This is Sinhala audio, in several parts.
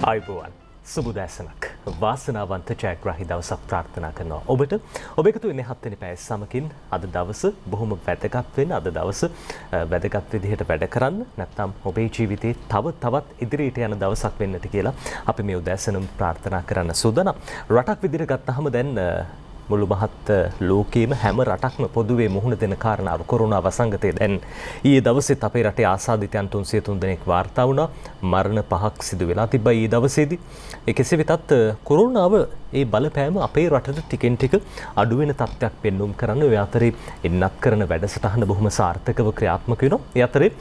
අයිබෝවන් සුබුදෑසනක් වාසනාවන්ත ජයග්‍රාහී දවසක් ප්‍රාර්ථනා කරනවා ඔබට. ඔබ එකතු වෙන්නේ 7 වෙනි පැය සමකින්. අද දවස බොහොම වැදගත් වෙන අද දවස වැදගත් විදිහට වැඩ කරන්න නැත්නම් ඔබේ ජීවිතේ තවත් ඉදිරියට යන දවසක් වෙන්නට කියලා අපි මේ උදෑසනම ප්‍රාර්ථනා කරන්න සූදානම්. රටක් විදිහට ගත්තාම දැන් මුළු මහත් ලෝකයේම හැම රටක්ම පොදුවේ මුහුණ දෙන කාරණාව කොරෝනා වසංගතය. දැන් ඊයේ දවසේත් අපේ රටේ ආසාදිතයන් 303 දෙනෙක් වාර්තා වුණා. මරණ 5ක් සිදු වෙලා තිබ්බා ඊයේ දවසේදී. ඒ කෙසේ වෙතත් කොරෝනාව ඒ බලපෑම අපේ රටට ටිකෙන් ටික අඩු වෙන තත්ත්වයක් පෙන්වුම් කරන්න ඔය අතරේ එන්නත් කරන වැඩසටහන බොහොම සාර්ථකව ක්‍රියාත්මක වෙනවා. ඒ අතරේ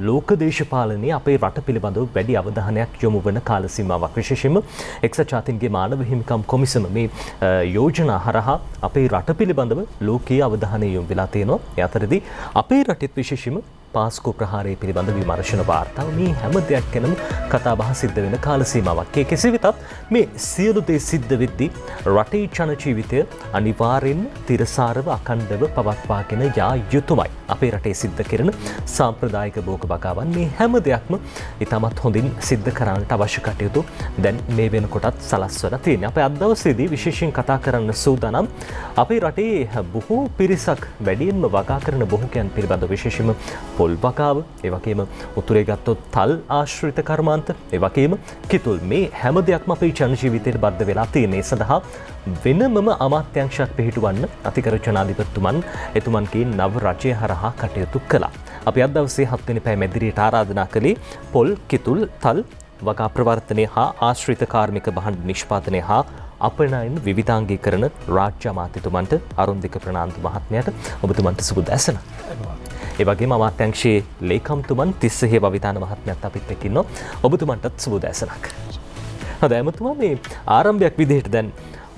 ලෝක දේශපාලනයේ අපේ රට පිළිබඳව වැඩි අවධානයක් යොමු වන කාල සීමාවක් විශේෂයෙන්ම එක්සත් ජාතීන්ගේ මානව හිමිකම් කොමිසම මේ යෝජනා හරහා අපේ රට පිළිබඳව ලෝකීය අවධානය යොමු වෙලා තියෙනවා. ඒ අතරදී අපේ රටෙත් විශේෂයෙන්ම පාස්කු ප්‍රහාරය පිළිබඳ විමර්ශන වාර්තාව මේ හැම දෙයක් ගැනම කතා බහ සිද්ධ වෙන කාල සීමාවක්. ඒ කෙසේ වෙතත් මේ සියලු දේ සිද්ධ වෙද්දී රටේ ජන ජීවිතය අනිවාර්යෙන්ම තිරසාරව අඛණ්ඩව පවත්වාගෙන යා යුතුමයි. අපේ රටේ සිද්ධ කරන සාම්ප්‍රදායික භෝග වගාවන් මේ හැම දෙයක්ම ඉතාමත් හොඳින් සිද්ධ කරන්නට අවශ්‍ය කටයුතු දැන් මේ වෙනකොටත් සලස්වලා තියෙනවා. අපේ අද දවසේදී විශේෂයෙන් කතා කරන්න සූදානම් අපේ රටේ බොහෝ පිරිසක් වැඩියෙන්ම වගා කරන බොහෝකයන් පිළිබඳ විශේෂයෙන්ම පොල් වගාව, ඒ වගේම උතුරේ ගත්තොත් තල් ආශ්‍රිත කර්මාන්ත, ඒ වගේම කිතුල් මේ හැම දෙයක්ම අපේ ජන ජීවිතයට බද්ධ වෙලා තියෙන. ඒ සඳහා වෙනමම අමාත්‍යාංශයක් පිහිටුවන්න අතිගරු ජනාධිපතිතුමන් එතුමන්ගේ නව රජය හරහා කටයුතු කළා. අපි අද දවසේ 7 වෙනි පැය මැදිරියට ආරාධනා කළේ පොල්, කිතුල්, තල් වගා ප්‍රවර්තනය හා ආශ්‍රිත කාර්මික භාණ්ඩ නිෂ්පාදනය හා අපනයන විවිධාංගීකරණ රාජ්‍ය අමාත්‍යතුමන්ට අරුන්දික ප්‍රනාන්දු මහත්මයාට ඔබතුමන්ට සුබ දැසන. ඒ වගේම අමාත්‍යාංශයේ ලේකම්තුමන් තිස්ස හේවවිතාන මහත්මයාත් අපිත් එක්ක ඉන්නවා. ඔබතුමන්ටත් සුබ දැසනක්. හොඳයි එමතුමා මේ ආරම්භයක් විදිහට දැන්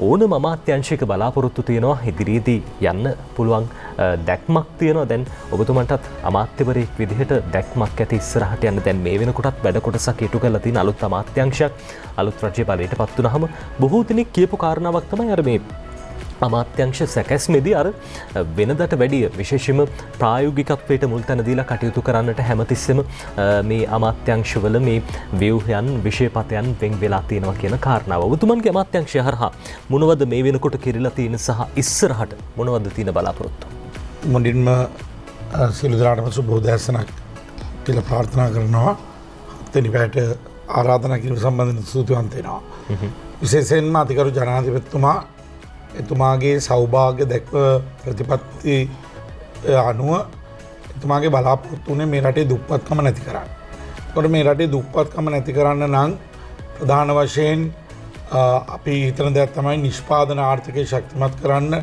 ඕනම අමාත්‍යාංශයක බලාපොරොත්තු තියෙනවා ඉදිරියේදී යන්න පුළුවන් දැක්මක් තියෙනවා. දැන් ඔබතුමන්ටත් අමාත්‍යවරයෙක් විදිහට දැක්මක් ඇති ඉස්සරහට යන්න දැන් මේ වෙනකොටත් වැඩ කොටසක් ඉටු කරලා තියෙන අලුත් අමාත්‍යාංශයක් අලුත් රජය බලයට පත් වුණාම බොහෝ දෙනෙක් කියපු කාරණාවක් තමයි අර මේ අමාත්‍යංශ සැකැස්මේදී අර වෙනදට වැඩිය විශේෂයෙන්ම ප්‍රායෝගිකත්වයට මුල් තැන දීලා කටයුතු කරන්නට හැමතිස්සෙම මේ අමාත්‍යංශවල මේ ව්‍යුහයන් විෂයපතයන් වෙන් වෙලා තියෙනවා කියන කාරණාව. ඔබතුමන්ගේ අමාත්‍යංශය හරහා මොනවද මේ වෙනකොට කිරිලා තියෙන සහ ඉස්සරහට මොනවද තියෙන බලාපොරොත්තු? මුලින්ම සියලු දෙනාටම සුබ උදෑසනක් කියලා ප්‍රාර්ථනා කරනවා. දෙනි පැයට ආරාධනා කිරීම සම්බන්ධව ස්තුතිවන්ත වෙනවා. විශේෂයෙන්ම අතිගරු ජනාධිපතිතුමා එතුමාගේ සෞභාග්‍ය දැක්ව ප්‍රතිපත්ති අනුව එතුමාගේ බලාපොරොත්තු වුණේ මේ රටේ දුප්පත්කම නැති කරන්න. ඒකට මේ රටේ දුප්පත්කම නැති කරන්න නම් ප්‍රධාන වශයෙන් අපි හිතන දෙයක් තමයි නිෂ්පාදන ආර්ථිකය ශක්තිමත් කරන්න.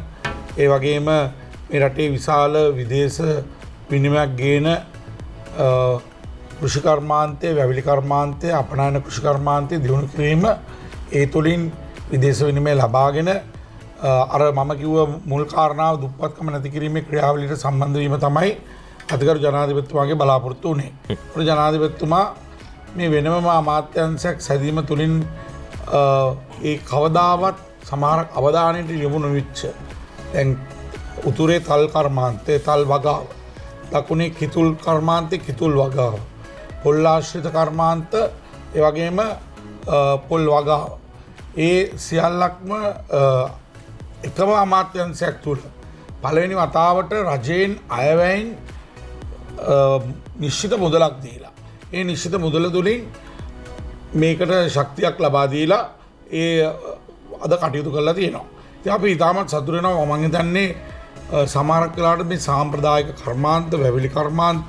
ඒ වගේම මේ රටේ විශාල විදේශ විනිමයක් ගේන කෘෂි කර්මාන්තය, වැවිලි කර්මාන්තය, අපනයන කෘෂි කර්මාන්තය දියුණු කිරීම, ඒ තුළින් විදේශ විනිමය ලබාගෙන අර මම කිව්ව මුල් කාරණාව දුප්පත්කම නැති කිරීමේ ක්‍රියාවලියට සම්බන්ධ වීම තමයි අතිගරු ජනාධිපතිතුමාගේ බලාපොරොත්තු වුණේ. ඒ ජනාධිපතිතුමා මේ වෙනම අමාත්‍යාංශයක් සැදීම තුළින් ඒ කවදාවත් සමහර අවධානයට යොමු නොවිච්ච දැන් උතුරේ තල් කර්මාන්තයේ තල් වගාව, දකුණේ කිතුල් කර්මාන්තයේ කිතුල් වගාව, පොල් ආශ්‍රිත කර්මාන්ත, ඒ වගේම පොල් වගාව, ඒ සියල්ලක්ම එකම අමාත්‍යංශයක් තුළ පළවෙනි වතාවට රජයෙන් අයවැයෙන් නිශ්චිත මුදලක් දීලා, ඒ නිශ්චිත මුදල තුළින් මේකට ශක්තියක් ලබා දීලා ඒ අද කටයුතු කරලා තියෙනවා. ඉතින් අපි ඉතාමත් සතුටු වෙනවා. මම හිතන්නේ සමහරක් වෙලාවට මේ සාම්ප්‍රදායික කර්මාන්ත, වැවිලි කර්මාන්ත,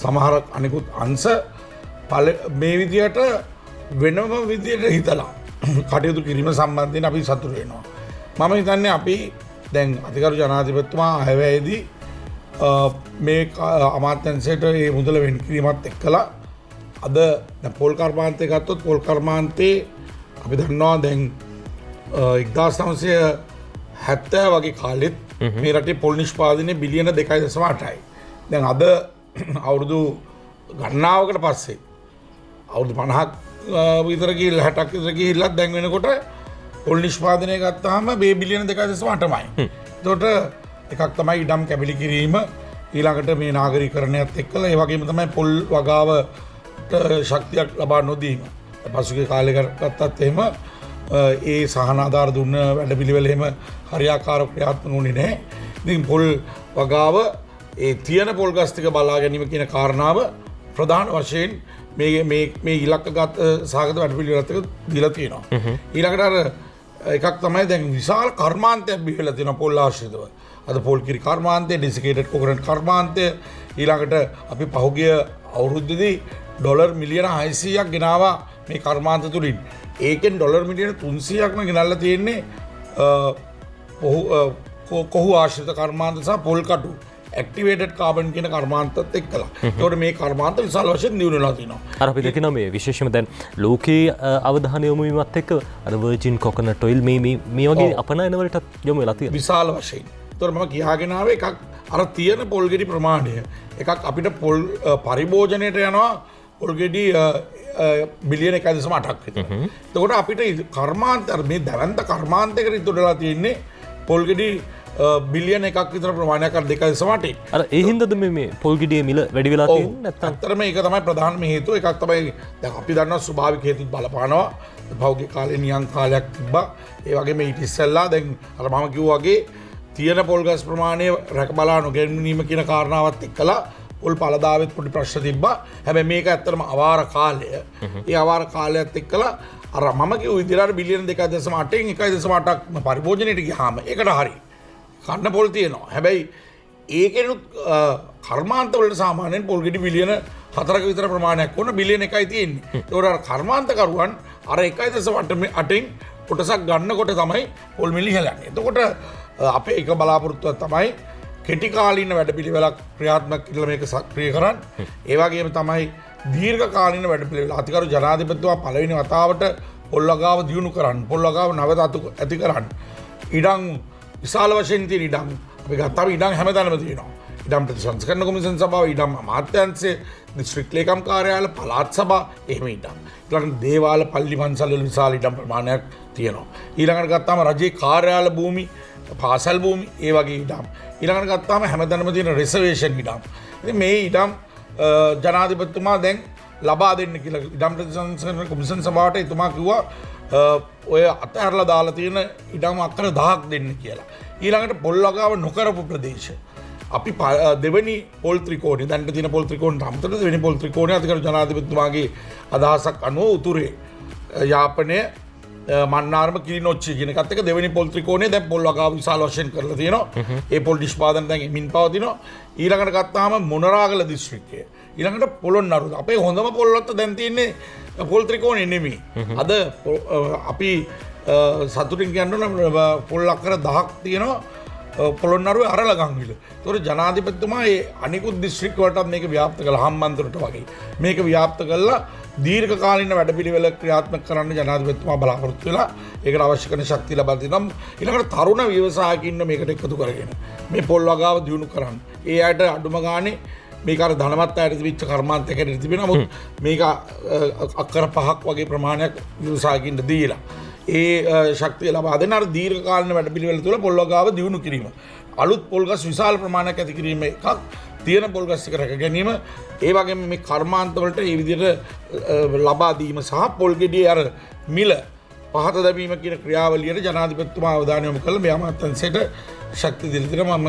සමහර අනිකුත් අංශ මේ විදියට වෙනම විදියට හිතලා කටයුතු කිරීම සම්බන්ධයෙන් අපි සතුටු වෙනවා. මම හිතන්නේ අපි දැන් අතිගරු ජනාධිපතිතුමා අයවැයේදී මේ අමාත්‍යංශයට මේ මුදල වෙන් කිරීමත් එක්කලා අද පොල් කර්මාන්තය ගත්තොත් පොල් කර්මාන්තයේ අපි දන්නවා දැන් 1970 වගේ කාලෙත් මේ රටේ පොල් නිෂ්පාදනය බිලියන 2.8යි. දැන් අද අවුරුදු ගණනාවකට පස්සේ අවුරුදු 50ක් විතර ගිහිල්ලා 60ක් විතර ගිහිල්ලා දැන් වෙනකොට පොල් නිෂ්පාදනය ගත්තාම මේ බිලියන 2.8යි. එතකොට එකක් තමයි ඉඩම් කැබලි කිරීම, ඊළඟට මේ නාගරීකරණයත් එක්කලා ඒ වගේම තමයි පොල් වගාවට ශක්තියක් ලබා නොදීම. පසුගිය කාලේ ගත්තත් එහෙම ඒ සහන ආධාර දුන්න වැඩපිළිවෙල එහෙම හරියාකාරව ක්‍රියාත්මක වුණේ නැහැ. ඉතින් පොල් වගාව ඒ තියෙන පොල් ගස් ටික බලා ගැනීම කියන කාරණාව ප්‍රධාන වශයෙන් මේ ඉලක්කගත සාගත වැඩපිළිවෙලත් එක්ක දීලා තියෙනවා. ඊළඟට අර එකක් තමයි දැන් විශාල කර්මාන්තයක් බිහිලා තියෙනවා පොල් ආශ්‍රිතව. අද පොල් කිරි කර්මාන්තය, ඩෙසිකේටඩ් කොකනට් කර්මාන්තය, ඊළඟට අපි පහුගිය අවුරුද්දේදී ඩොලර් මිලියන 600ක් ගෙනාවා මේ කර්මාන්ත තුලින්. ඒකෙන් ඩොලර් මිලියන 300ක්ම ගෙනල්ලා තියෙන්නේ කොහු ආශ්‍රිත කර්මාන්ත සහ පොල් කටු ඇක්ටිවේටඩ් කාබන් කියන කර්මාන්තත් එක්කලා. ඒකට මේ කර්මාන්ත විශාල වශයෙන් දියුණු වෙලා තිනවා. අර අපි දකිනවා මේ විශේෂයෙන්ම දැන් ලෝකයේ අවධානය යොමු වීමත් එක්ක අර වර්ජින් කොකනට් ඔයිල් මේ වගේ අපනයන වලට යොමු වෙලා තියෙනවා. විශාල වශයෙන්. ඒතකොට මම කියාගෙන ආවේ එකක් අර තියෙන පොල් ගෙඩි ප්‍රමාණය. එකක් අපිට පොල් පරිභෝජනයට යනවා පොල් ගෙඩි බිලියන 1.8ක් විතර. එතකොට අපිට කර්මාන්ත මේ දැවැන්ත කර්මාන්තයකට ඉතුරුලා තියෙන්නේ පොල් ගෙඩි බිලියන එකක් විතර ප්‍රමාණයක් අර 2.8. අර ඒ හින්දාද මේ පොල් ගෙඩියේ මිල වැඩි වෙලා තියෙන්නේ නැත්නම්? ඇත්තටම ඒක තමයි ප්‍රධානම හේතුව. එකක් තමයි දැන් අපි දන්නවා ස්වභාවික හේතුත් බලපානවා. භෞතික කාලේ නියං කාලයක් තිබ්බා. ඒ වගේම ඊට ඉස්සෙල්ලා දැන් අර මම කිව්වා වගේ තියෙන පොල් ගස් ප්‍රමාණය රැක බලා නොගැනීම කියන කාරණාවත් එක්කලා පොල් පළදාවෙත් පොඩි ප්‍රශ්න තිබ්බා. හැබැයි මේක ඇත්තටම අවාර කාලය. ඒ අවාර කාලයත් එක්කලා අර මම කිව්ව විදිහට බිලියන 2.8න් 1.8ක් පරිභෝජනයට ගියාම ඒකට හරි. කන්න පොල් තියෙනවා. හැබැයි ඒකෙනුත් කර්මාන්ත වලට සාමාන්‍යයෙන් පොල් ගෙඩි බිලියන 4ක විතර ප්‍රමාණයක් වුණ බිලියන 1යි තියෙන්නේ. ඒකට අර කර්මාන්තකරුවන් අර 1.8න් කොටසක් ගන්නකොට තමයි පොල් මිල ඉහළන්නේ. එතකොට අපේ එක බලාපොරොත්තුවක් තමයි කෙටි කාලීන වැඩපිළිවෙලක් ක්‍රියාත්මක කරලා මේක සක්‍රිය කරන්න. ඒ වගේම තමයි දීර්ඝ කාලීන වැඩපිළිවෙල අතිකරු ජනාධිපතිතුමා පළවෙනි වතාවට පොල් වගාව දියුණු කරන්න, පොල් වගාව නැවත ඇති කරන්න. ඉඩම් විශාල වශයෙන් තියෙන ඉඩම් අපි ගත්තාම ඉඩම් හැමතැනම තියෙනවා. ඉඩම් ප්‍රතිසංස්කරණ කොමිසම් සභාව, ඉඩම් අමාත්‍යාංශය, දිස්ත්‍රික් ලේකම් කාර්යාලය, පළාත් සභා එහෙම ඉඩම්. ඊළඟට දේවාල, පල්ලි පන්සල් වල විශාල ඉඩම් ප්‍රමාණයක් තියෙනවා. ඊළඟට ගත්තාම රජයේ කාර්යාල භූමි, පාසල් භූමි ඒ වගේ ඉඩම්. ඊළඟට ගත්තාම හැමතැනම තියෙන රිසර්වේෂන් ඉඩම්. ඉතින් මේ ඉඩම් ජනාධිපතිතුමා දැන් ලබා දෙන්න කියලා ඉඩම් ප්‍රතිසංස්කරණ කොමිසම් සභාවට එතුමා කිව්වා ඔය අතහැරලා දාලා තියෙන ඉඩම් අක්කර 1000ක් දෙන්න කියලා. ඊළඟට පොල් වගාව නොකරපු ප්‍රදේශ අපි දෙවෙනි පොල් ත්‍රිකෝණය දැන්ට තියෙන පොල් ත්‍රිකෝණයට අමතරව දෙවෙනි පොල් ත්‍රිකෝණය අධිකරු ජනාධිපතිතුමාගේ අදහසක් අනුව උතුරේ යාපනය මන්නාරම කිලිනොච්චි කියන එකත් එක්ක දෙවෙනි පොල් ත්‍රිකෝණය දැන් පොල් වගාව විශාල වශයෙන් කරලා තියෙනවා. ඒ පොල් නිෂ්පාදන දැන් එමින් පවතිනවා. ඊළඟට ගත්තාම මොනරාගල දිස්ත්‍රික්කය. ඊළඟට පොළොන්නරුව. අපේ හොඳම පොල් වත්ත දැන් තියෙන්නේ පොල් ත්‍රිකෝණය නෙමෙයි. අද අපි සතුටින් කියන්න පොල් අක්කර 1000ක් තියෙනවා පොළොන්නරුවේ අරලගංවිල. ඒතකොට ජනාධිපතිතුමා මේ අනිකුත් දිස්ත්‍රික් වලටත් මේක ව්‍යාප්ත කළා හම්බන්තොට වගේ. මේක ව්‍යාප්ත කළා දීර්ඝ කාලීන වැඩපිළිවෙල ක්‍රියාත්මක කරන්න ජනාධිපතිතුමා බලාපොරොත්තු වෙලා ඒකට අවශ්‍ය කරන ශක්තිය ලබා දෙනවා. ඊළඟට තරුණ ව්‍යවසායකින් මේකට එකතු කරගෙන මේ පොල් වගාව දියුණු කරන්න. ඒ අයට අඩුම ගානේ මේක අර ධනවත් අයට තිබිච්ච කර්මාන්තයකට තිබෙනවා. නමුත් මේක අක්කර 5ක් වගේ ප්‍රමාණයක් ව්‍යවසායකින්ට දීලා ඒ ශක්තිය ලබා දෙන අර දීර්ඝ කාලීන වැඩපිළිවෙල තුළ පොල් වගාව දියුණු කිරීම. අලුත් පොල් ගස් විශාල ප්‍රමාණයක් ඇති කිරීම එකක්. තියෙන පොල් ගස් ටික රැක ගැනීම, ඒ වගේම මේ කර්මාන්ත වලට මේ විදිහට ලබා දීම සහ පොල් ගෙඩියේ අර මිල පහත දැමීම කියන ක්‍රියාවලියට ජනාධිපතිතුමා අවධානය යොමු කළ මේ අමාත්‍යාංශයට ශක්තිය දීලා තියෙනවා. මම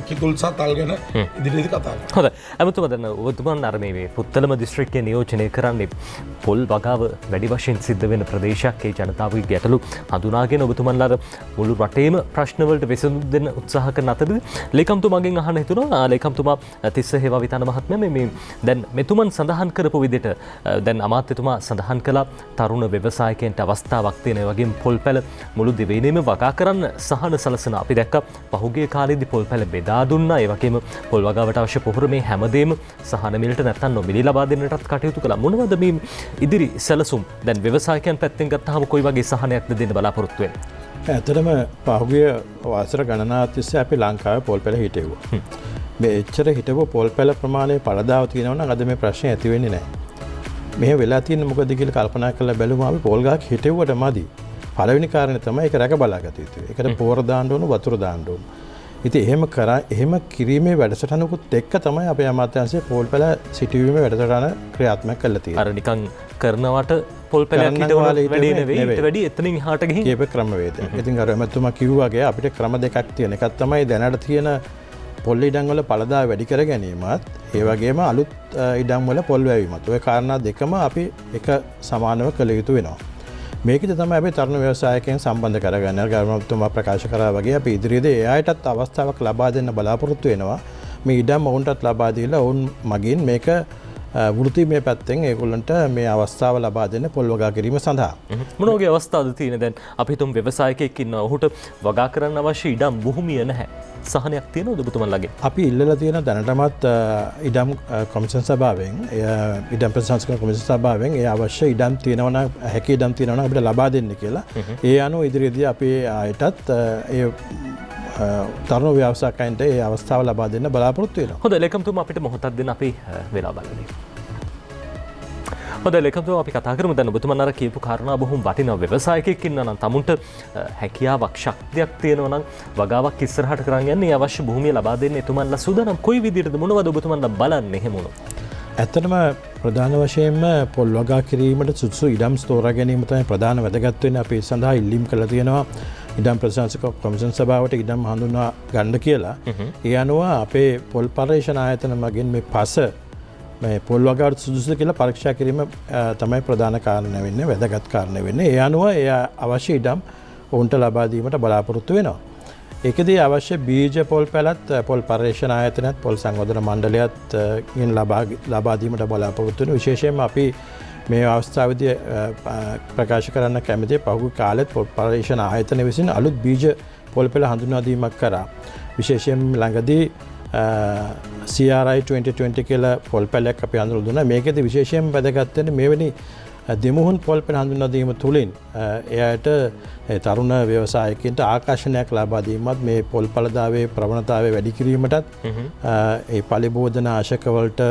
කිතුල් සහ තල් ගැන ඉදිරියේදී කතා කරනවා. හොඳයි. අමතුමා දැන් ඔබතුමන් අර මේ පුත්තලම දිස්ත්‍රික්කයේ නියෝජනය කරන්නේ පොල් වගාව වැඩි වශයෙන් සිද්ධ වෙන ප්‍රදේශයක්. ඒ ජනතාවගේ ගැටලු හඳුනාගෙන ඔබතුමන්ලා අර මුළු රටේම ප්‍රශ්න වලට විසඳුම් දෙන්න උත්සාහ කරන අතරදී ලේකම්තුමාගෙන් අහන්න හිතුණා. ලේකම්තුමා තිස්ස හේවා විතාන මහත්මයා මේ දැන් මෙතුමන් සඳහන් කරපු විදිහට දැන් අමාත්‍යතුමා සඳහන් කළා තරුණ ව්‍යවසායකයන්ට අවස්ථාවක් තියෙන ඒ වගේම පොල් පැල මුළු දිවයිනේම වගා කරන්න සහන සලසන අපි දැක්කා පහුගිය කාලේදී පොල් පැල බෙදා දුන්නා. ඒ වගේම පොල් වගාවට අවශ්‍ය පොහොර මේ හැමදේම සහන මිලට නැත්තම් නොමිලේ ලබා දෙන්නටත් කටයුතු කළා. මොනවද මේ ඉදිරි සැලසුම්? දැන් ව්‍යවසායකයන් පැත්තෙන් ගත්තාම කොයි වගේ සහනයක්ද දෙන්න බලාපොරොත්තු වෙන්නේ? ඇත්තටම පහුගිය වසර ගණනාවක් තිස්සේ අපි ලංකාවේ පොල් පැල හිටෙව්වා. මේ එච්චර හිටපු පොල් පැල ප්‍රමාණය පළදාව තියෙනවා නම් අද මේ ප්‍රශ්නේ ඇති වෙන්නේ නැහැ. මෙහෙ වෙලා තියෙන්නේ මොකද කියලා කල්පනා කරලා බැලුවම අපි පොල් ගහක් හිටෙව්වට මදි. පළවෙනි කාරණේ තමයි ඒක රැක බලාගත යුතුයි. ඒකට පෝර දාන්න ඕන, වතුර දාන්න ඕන. ඉතින් එහෙම කිරීමේ වැඩසටහනකුත් එක්ක තමයි අපේ අමාත්‍යාංශයේ පෝල් පැල සිටුවීමේ වැඩසටහන ක්‍රියාත්මක කරලා තියෙන්නේ. අර නිකන් කරනවට පොල් පැලයක් වැඩි නෙවෙයි ඊට වැඩි එතනින් එහාට ගිහින් කියප ක්‍රමවේදය. ඉතින් අර එමෙතුමා කිව්වාගේ අපිට ක්‍රම දෙකක් තියෙන. එකක් තමයි දැනට තියෙන පොල් ඉඩම් වල පළදා වැඩි කර ගැනීමත් ඒ වගේම අලුත් ඉඩම් වල පොල් වැවීමත්. ඔය කාරණා දෙකම අපි එක සමානව කළ යුතු වෙනවා. මේකද තමයි අපි තරුණ ව්‍යවසායකයන් සම්බන්ධ කරගන්න. ගාමතුමා ප්‍රකාශ කරා වගේ අපි ඉදිරියේදී ඒ අයටත් අවස්ථාවක් ලබා දෙන්න බලාපොරොත්තු වෙනවා. මේ ඉඩම් ඔවුන්ටත් ලබා දීලා ඔවුන් මගින් මේක වෘත්තීමය පැත්තෙන් ඒගොල්ලන්ට මේ අවස්ථාව ලබා දෙන්න පොල් වගා කිරීම සඳහා. මොන වගේ අවස්ථාවද තියෙන්නේ දැන් අපි හිතමු ව්‍යවසායකයෙක් ඉන්නවා ඔහුට වගා කරන්න අවශ්‍ය ඉඩම් භූමිය නැහැ. සහනයක් තියෙනවද ඔබතුමන්ලගේ? අපි ඉල්ලලා තියෙන දැනටමත් ඉඩම් කොමිෂන් සභාවෙන් ඉඩම් ප්‍රශාසනික කොමිෂන් සභාවෙන් ඒ අවශ්‍ය ඉඩම් තියෙනවා නම් හැකි ඉඩම් තියෙනවා නම් අපිට ලබා දෙන්න කියලා. ඒ අනුව ඉදිරියේදී අපි ආයතත් ඒ තරුණ ව්‍යවසායකයන්ට ඒ අවස්ථාව ලබා දෙන්න බලාපොරොත්තු වෙනවා. හොඳයි ලේකම්තුමා අපිට මොහොතක් දෙන්න අපි වෙලා බලන්නේ. හොඳයි ලේකම්තුමා අපි කතා කරමු දැන් ඔබතුමන් අර කියපු කාරණා බොහොම වටිනා ව්‍යවසායකයෙක් ඉන්නවා නම් තමුන්ට හැකියාවක් ශක්තියක් තියෙනවා නම් වගාවක් ඉස්සරහට කරන් යන්නේ අවශ්‍ය භූමිය ලබා දෙන්න එතුමන්ලා සූදානම් කොයි විදිහටද මොනවද ඔබතුමන්ලා බලන්නේ එහෙම වුණොත්? ඇත්තටම ප්‍රධාන වශයෙන්ම පොල් වගා කිරීමට සුදුසු ඉඩම් ස්තෝරා ගැනීම තමයි ප්‍රධාන වැදගත් වෙන්නේ. අපි ඒ සඳහා ඉල්ලීම් කළා තියෙනවා ඉඩම් ප්‍රශාසනික කොමිෂන් සභාවට ඉඩම් හඳුන්වා ගන්න කියලා. ඒ අනුව අපේ පොල් පර්යේෂණ ආයතන මගින් මේ පස මේ පොල් වගාවට සුදුසුද කියලා පරීක්ෂා කිරීම තමයි ප්‍රධාන කාරණය වෙන්නේ, වැදගත් කාරණය වෙන්නේ. ඒ අනුව ඒ අවශ්‍ය ඉඩම් ඔවුන්ට ලබා දීමට බලාපොරොත්තු වෙනවා. ඒකදී අවශ්‍ය බීජ පොල් පැලත් පොල් පර්යේෂණ ආයතනයත් පොල් සංවර්ධන මණ්ඩලයත් ගෙන් ලබා දීමට බලාපොරොත්තු වෙනවා. විශේෂයෙන්ම අපි මේ අවස්ථාවේදී ප්‍රකාශ කරන්න කැමතියි පහුගිය කාලෙත් පොල් පර්යේෂණ ආයතන විසින් අලුත් බීජ පොල් පෙළ හඳුන්වා දීමක් කරා. විශේෂයෙන් ළඟදී CRI 2020 කියලා පොල් පැලයක් අපි හඳුන්වලා දුන්නා. මේකෙදි විශේෂයෙන් වැදගත් වෙන්නේ මෙවැනි දෙමුහුන් පොල් පෙළ හඳුන්වා දීම තුළින් එයාට තරුණ ව්‍යවසායකයන්ට ආකර්ෂණයක් ලබා දීමත් මේ පොල් පළදාවේ ප්‍රවණතාවය වැඩි කිරීමටත් ඒ පලිබෝධන ආශකවලට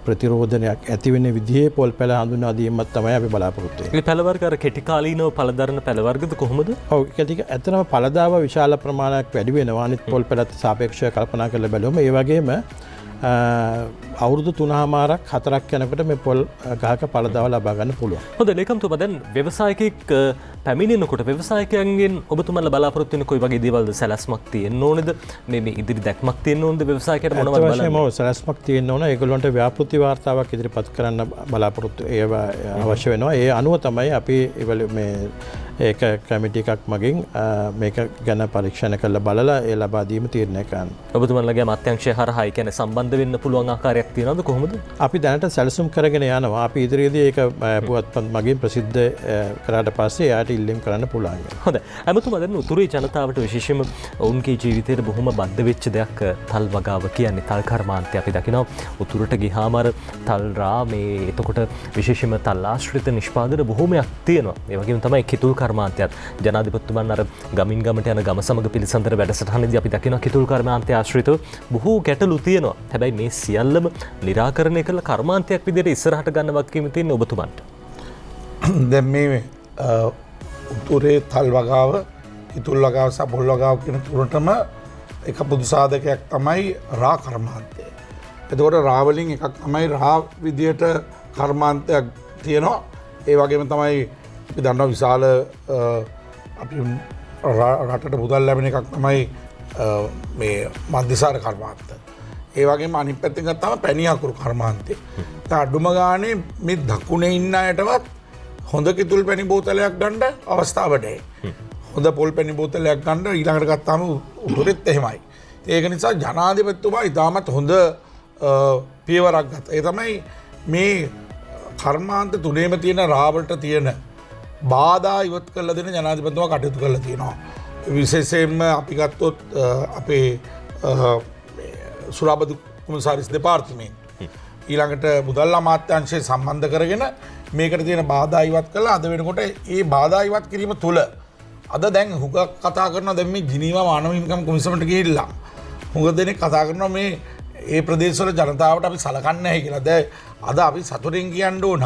ප්‍රතිරෝධනයක් ඇතිවෙන විදිහේ පොල් පැළ හඳුන්වා දීමත් තමයි අපි බලාපොරොත්තු වෙන්නේ. මේ පැළ වර්ග අර කෙටි කාලීනව පළදරන පැළ වර්ගද කොහොමද? ඔව් ඒක ටික ඇත්තටම පළදාව විශාල ප්‍රමාණයක් වැඩි වෙනවා. අනිත් පොල් පැළත් සාපේක්ෂව කල්පනා කරලා බැලුවම ඒ වගේම අවුරුදු 3මාරක් 4ක් යනකොට මේ පොල් ගහක පළදාව ලබා ගන්න පුළුවන්. හොඳයි ලේකම්තුමා දැන් ව්‍යවසායකෙක් පැමිණෙනකොට ව්‍යවසායකයන්ගෙන් ඔබතුමාලා බලාපොරොත්තු වෙන කොයි වගේ දේවල්ද සැලැස්මක් තියෙන්න ඕනේද? මේ ඉදිරි දැක්මක් තියෙන්න ඕනේද ව්‍යවසායකයට මොනවද බලන්නේ? අවශ්‍යම සැලැස්මක් තියෙන්න ඕන. ඒගොල්ලන්ට ව්‍යාපෘති වාර්තාවක් ඉදිරිපත් කරන්න බලාපොරොත්තු ඒවා අවශ්‍ය වෙනවා. ඒ අනුව තමයි අපි මේ ඒක කමිටි එකක් මගින් මේක ගැන පරීක්ෂණ කරලා බලලා ඒ ලබා දීම තීරණය කරන්න. ඔබතුමාලගේ අමාත්‍යාංශය හරහා ඒ කියන්නේ සම්බන්ධ වෙන්න පුළුවන් ආකාරයක් තියෙනවද කොහොමද? අපි දැනට සැලසුම් කරගෙන යනවා. අපි ඉදිරියේදී ඒක පුවත්පත් මගින් ප්‍රසිද්ධ කරාට පස්සේ එයාට ඉල්ලීම් කරන්න පුළුවන්. හොඳයි. අමතුමා දැන් උතුරේ ජනතාවට විශේෂයෙන්ම ඔවුන්ගේ ජීවිතයට බොහොම බද්ධ වෙච්ච දෙයක් තල් වගාව කියන්නේ තල් කර්මාන්තය. අපි දකිනවා උතුරට ගිහාම අර තල් රා මේ එතකොට විශේෂයෙන්ම තල් ආශ්‍රිත නිෂ්පාදන බොහොමයක් තියෙනවා. ඒ වගේම තමයි කිතුල් කර්මාන්තයත් ජනාධිපතිතුමන් අර ගමින් ගමට යන ගම සමග පිළිසඳර වැඩසටහනේදී අපි දකිනවා කිතුල් කර්මාන්තය ආශ්‍රිතව බොහෝ ගැටලු තියෙනවා. හැබැයි මේ සියල්ලම निराකරණය කළ කර්මාන්තයක් විදිහට ඉස්සරහට ගන්න වගකීම තියෙන ඔබතුමන්ට. දැන් මේ උතුරේ තල් වගාව, කිතුල් වගාව සහ පොල් වගාව කියන තුනටම එක පොදු සාධකයක් තමයි රා කර්මාන්තය. එතකොට රා වලින් එකක් තමයි රා විදියට කර්මාන්තයක් තියෙනවා. ඒ වගේම තමයි අපි දන්නවා විශාල අපි රටට මුදල් ලැබෙන එකක් තමයි මේ මධ්‍යසාර කර්මාන්ත. ඒ වගේම අනිත් පැත්තෙන් ගත්තාම පැණි අකුරු කර්මාන්තය. අඩුම ගානේ මේ දකුණේ ඉන්න අයටවත් හොඳ කිතුල් පැණි බෝතලයක් ගන්න අවස්ථාව නැහැ. හොඳ පොල් පැණි බෝතලයක් ගන්න ඊළඟට ගත්තාම උතුරෙත් එහෙමයි. ඒක නිසා ජනාධිපතිතුමා ඉතාමත් හොඳ පියවරක් ගත්තා. ඒ තමයි මේ කර්මාන්ත තුනේම තියෙන රාවලට තියෙන බාධා ඉවත් කරලා දෙන ජනාධිපතිතුමා කටයුතු කරලා තියෙනවා. විශේෂයෙන්ම අපි ගත්තොත් අපේ සුරාබදු කොමසාරිස් දෙපාර්තමේන්තුව ඊළඟට මුදල් අමාත්‍යාංශය සම්බන්ධ කරගෙන මේකට තියෙන බාධා ඉවත් කළා. අද වෙනකොට ඒ බාධා ඉවත් කිරීම තුළ අද දැන් හුඟක් කතා කරනවා දැන් මේ ජිනීවා මානව හිමිකම් කොමිසමට ගිහිල්ලා හුඟ දෙනෙක් කතා කරනවා මේ ඒ ප්‍රදේශවල ජනතාවට අපි සලකන්නේ නැහැ කියලා. දැන් අද අපි සතුටින් කියන්න ඕන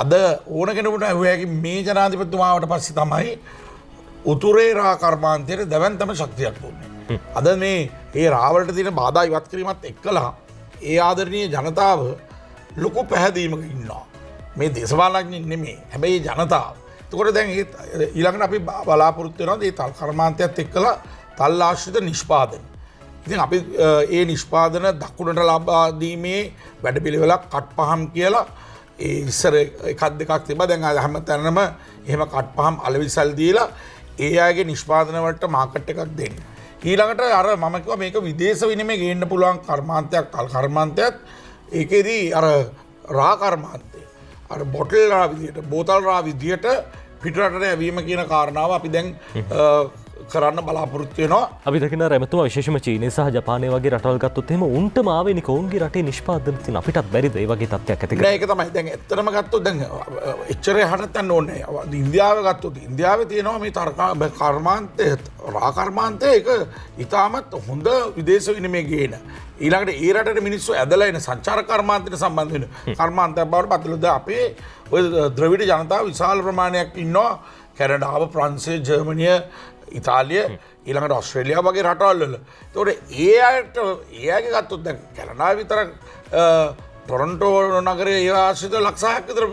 අද ඕන කෙනෙකුට ඇහුවාකි මේ ජනාධිපතිතුමාවට පස්සේ තමයි උතුරේ රා කර්මාන්තයේ දැවැන්තම ශක්තියක් දුන්නේ. අද මේ ඒ රාවලට තියෙන බාධා ඉවත් කිරීමත් එක්කලා ඒ ආදරණීය ජනතාව ලොකු පැහැදීමක ඉන්නවා. මේ දේශපාලඥයින් නෙමේ හැබැයි ජනතාව. එතකොට දැන් ඊළඟට අපි බලාපොරොත්තු වෙනවා මේ තල් කර්මාන්තයත් එක්කලා තල් ආශ්‍රිත නිෂ්පාදන. ඉතින් අපි ඒ නිෂ්පාදන දකුණට ලබා දීමේ වැඩපිළිවෙලක් කට්පහම් කියලා ඒ ඉස්සර එකක් දෙකක් තිබ්බා. දැන් හැමතැනම එහෙම කට්පහම් අලවිසල් දීලා ඒ අයගේ නිෂ්පාදන වලට මාකට් එකක් දෙන්න. ඊළඟට අර මම කිව්වා මේක විදේශ විනිමය ගේන්න පුළුවන් කර්මාන්තයක් තල් කර්මාන්තයත් ඒකෙදී අර රා කර්මාන්තය අර බොටල් රා විදියට බෝතල් රා විදියට පිටරටට ඇවීම කියන කාරණාව අපි දැන් කරන්න බලාපොරොත්තු වෙනවා. අපි දකින රැමතුමා විශේෂම චීනය සහ ජපානය වගේ රටවල් ගත්තොත් එහෙම උන්ටම ආවෙනික ඔවුන්ගේ රටේ නිෂ්පාදන තියෙන අපිටත් බැරිද ඒ වගේ තත්ත්වයක් ඇති කරගන්න? ඒක තමයි දැන් ඇත්තටම ගත්තොත් දැන් එච්චර යහට යන්න ඕනේ නැහැ. ඉන්දියාව ගත්තොත් ඉන්දියාවේ තියෙනවා මේ කර්මාන්තය රා කර්මාන්තය ඒක ඉතාමත් හොඳ විදේශ විනිමය ගේන. ඊළඟට ඒ රටට මිනිස්සු ඇදලා එන සංචාරක කර්මාන්තයට සම්බන්ධ වෙන කර්මාන්තයක් බවට පත් වෙලා අපේ ඔය ද්‍රවිඩ ජනතාව විශාල ප්‍රමාණයක් ඉන්නවා. කැනඩාව, ප්‍රංශය, ජර්මනිය, ඉතාලිය ඊළඟට ඔස්ට්‍රේලියාව වගේ රටවල් වල. ඒතකොට ඒ අයගේ ගත්තොත් දැන් කැනඩාව විතරක් ටොරන්ටෝ නගරයේ ඒ ආශ්‍රිත ලක්ෂයක් විතර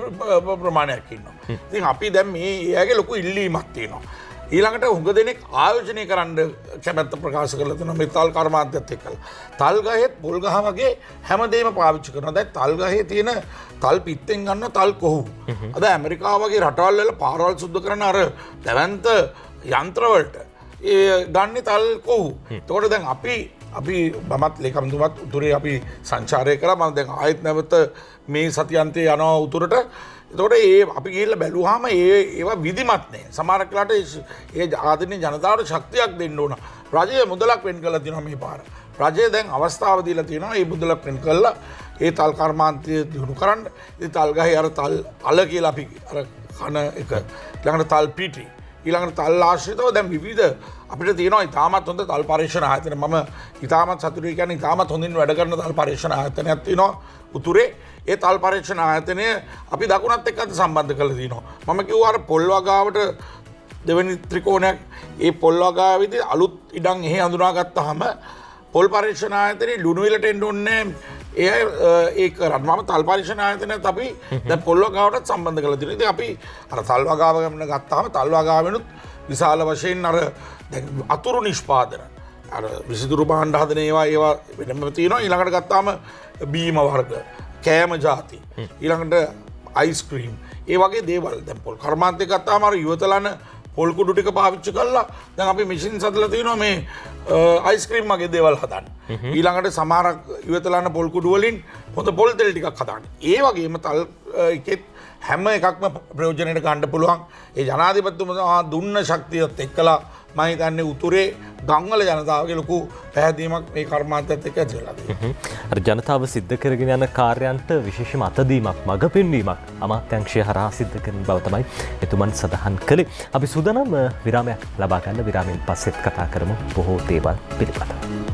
ප්‍රමාණයක් ඉන්නවා. ඉතින් අපි දැන් මේ ඒ අයගේ ලොකු ඉල්ලීමක් තියෙනවා. ඊළඟට හුඟ දෙනෙක් ආයෝජනය කරන්න කැමැත්ත ප්‍රකාශ කරලා තියෙනවා මේ තල් කර්මාන්තයත් එක්කලා. තල් ගහෙත් පොල් ගහ වගේ හැමදේම පාවිච්චි කරනවා. දැන් තල් ගහේ තියෙන තල් පිත්තෙන් ගන්න තල් කොහු. අද ඇමරිකාව වගේ රටවල් වල පාරවල් සුද්ධ කරන අර දැවැන්ත යන්ත්‍රවලට ඒ ගන්න තල් කොහු. එතකොට දැන් අපි මමත් ලේකම්තුමත් උතුරේ අපි සංචාරය කරා. මම දැන් ආයෙත් නැවත මේ සතියන්තේ යනවා උතුරට. එතකොට ඒ අපි ගිහිල්ලා බැලුවාම ඒවා විධිමත් නෑ. සමහර වෙලාවට ඒ ආධුනික ජනතාවට ශක්තියක් දෙන්න ඕන. රජය මුදලක් වෙන් කරලා තියෙනවා මේ පාර. රජය දැන් අවස්ථාව දීලා තියෙනවා මේ මුදලක් වෙන් කරලා ඒ තල් කර්මාන්තය දියුණු කරන්න. ඉතින් තල් ගහේ අර තල් අල කියලා අපි අර කන එක ඊළඟට තල් පිටි ඊළඟට තල් ආශ්‍රිතව දැන් විවිධ අපිට තියෙනවා ඉතාමත් හොඳ තල් පරීක්ෂණ ආයතන. මම ඉතාමත් සතුටුයි කියන්නේ ඉතාමත් හොඳින් වැඩ කරන තල් පරීක්ෂණ ආයතනයක් තියෙනවා උතුරේ. ඒ තල් පරීක්ෂණ ආයතනය අපි දකුණත් එක්ක සම්බන්ධ කරලා තියෙනවා. මම කිව්වා අර පොල් වගාවට දෙවෙනි ත්‍රිකෝණයක් ඒ පොල් වගාවේදී අලුත් ඉඩම් එහෙ හඳුනාගත්තාම පොල් පරීක්ෂණ ආයතනයේ ලුණු විලට එන්න ඕනේ ඒක කරන්න. මම තල් පරීක්ෂණ ආයතනයත් අපි දැන් පොල් වගාවටත් සම්බන්ධ කරලා තියෙනවා. ඉතින් අපි අර තල් වගාව ගමන ගත්තාම තල් වගාවෙනුත් විශාල වශයෙන් අර දැන් අතුරු නිෂ්පාදන අර විසිතුරු භාණ්ඩ හදන ඒවා වෙනම තියෙනවා. ඊළඟට ගත්තාම බීම වර්ග, කෑම ಜಾති, ඊළඟට අයිස්ක්‍රීම් ඒ වගේ දේවල් දැන් පොල් කර්මාන්තේ ගත්තාම අර ඉවතලන පොල් කුඩු ටික පාවිච්චි කරලා දැන් අපි මැෂින් හදලා තියෙනවා මේ අයිස්ක්‍රීම් වගේ දේවල් හදන්න. ඊළඟට සමහර ඉවතලන පොල් කුඩු වලින් හොඳ පොල් තෙල් ටිකක් හදන්න. ඒ වගේම තල් එකෙත් හැම එකක්ම ප්‍රයෝජනෙට ගන්න පුළුවන්. ඒ ජනාධිපතිතුමා දුන්න ශක්තියත් එක්කලා මම හිතන්නේ උතුරේ ගම්වල ජනතාවගේ ලොකු පැහැදීමක් මේ කර්මාන්තයත් එක්ක ඇති වෙලා තියෙනවා. අර ජනතාව සිද්ධ කරගෙන යන කාර්යයන්ට විශේෂම අතදීමක් මඟ පෙන්වීමක් අමාත්‍යාංශය හරහා සිද්ධ කරන බව තමයි එතුමන් සඳහන් කළේ. අපි සූදානම් විරාමයක් ලබා ගන්න. විරාමයෙන් පස්සෙත් කතා කරමු බොහෝ දේවල් පිළිබඳව.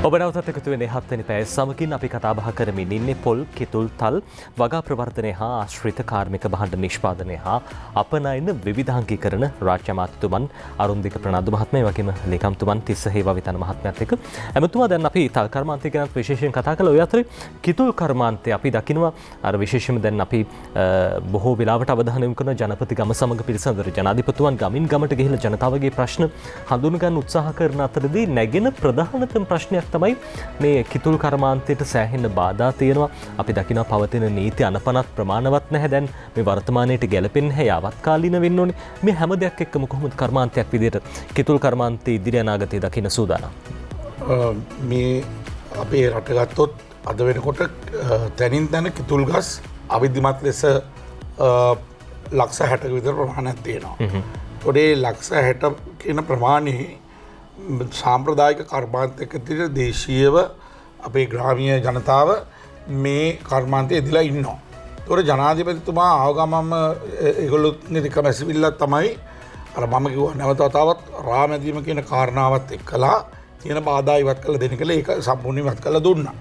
ඔබ නැවතත් එකතු වෙන්නේ 7 වෙනි පැය සමගින් අපි කතා බහ කරමින් ඉන්නේ පොල්, කිතුල්, තල්, වගා ප්‍රවර්ධනය හා ආශ්‍රිත කාර්මික භාණ්ඩ නිෂ්පාදනය හා අපනයන විවිධාංගීකරණ රාජ්‍ය අමාත්‍යතුමන් අරුන්දික ප්‍රනාන්දු මහත්මයා වගේම ලේකම්තුමන් තිස්ස හේවාවිතන මහත්මයාත් එක්ක එමතුමා දැන් අපි තල් කර්මාන්තය ගැන විශේෂයෙන් කතා කළා. ඔය අතරේ කිතුල් කර්මාන්තය අපි දකිනවා අර විශේෂයෙන්ම දැන් අපි බොහෝ වෙලාවට අවධානය යොමු කරන ජනපති ගම සමග පිළිසඳර ජනාධිපතිතුමන් ගමින් ගමට ගිහිල්ලා ජනතාවගේ ප්‍රශ්න හඳුන ගන්න උත්සාහ කරන අතරදී නැගෙන ප්‍රධානතම ප්‍රශ්නයක් තමයි මේ කිතුල් කර්මාන්තයට සෑහෙන බාධා තියෙනවා. අපි දකිනවා පවතින නීති අනපනත් ප්‍රමාණවත් නැහැ. දැන් මේ වර්තමානයේට ගැලපෙන්නේ නැහැ. යාවත් කාලීන වෙන්න ඕනේ. මේ හැම දෙයක් එක්කම කොහොමද කර්මාන්තයක් විදියට කිතුල් කර්මාන්තයේ ඉදිරි අනාගතය දකින්න සූදානම්? මේ අපේ රට ගත්තොත් අද වෙනකොට තැනින් තැන කිතුල් ගස් අවිධිමත් ලෙස ලක්ෂ 60ක විතර ප්‍රමාණයක් තියෙනවා. ඒකේ ලක්ෂ 60 කියන ප්‍රමාණය සාම්ප්‍රදායික කර්මාන්තයක තියෙන දේශීයව අපේ ග්‍රාමීය ජනතාව මේ කර්මාන්තයේ ඉදලා ඉන්නවා. ඒතකොට ජනාධිපතිතුමා ආවගමම ඒගොල්ලෝ නිකම් ඇසිවිල්ල තමයි අර මම කිව්වා නැවත වතාවක් රාමැදීම කියන කාරණාවත් එක්කලා තියෙන බාධා ඉවත් කළ දෙන කළ ඒක සම්පූර්ණයෙන් ඉවත් කළා දුන්නා.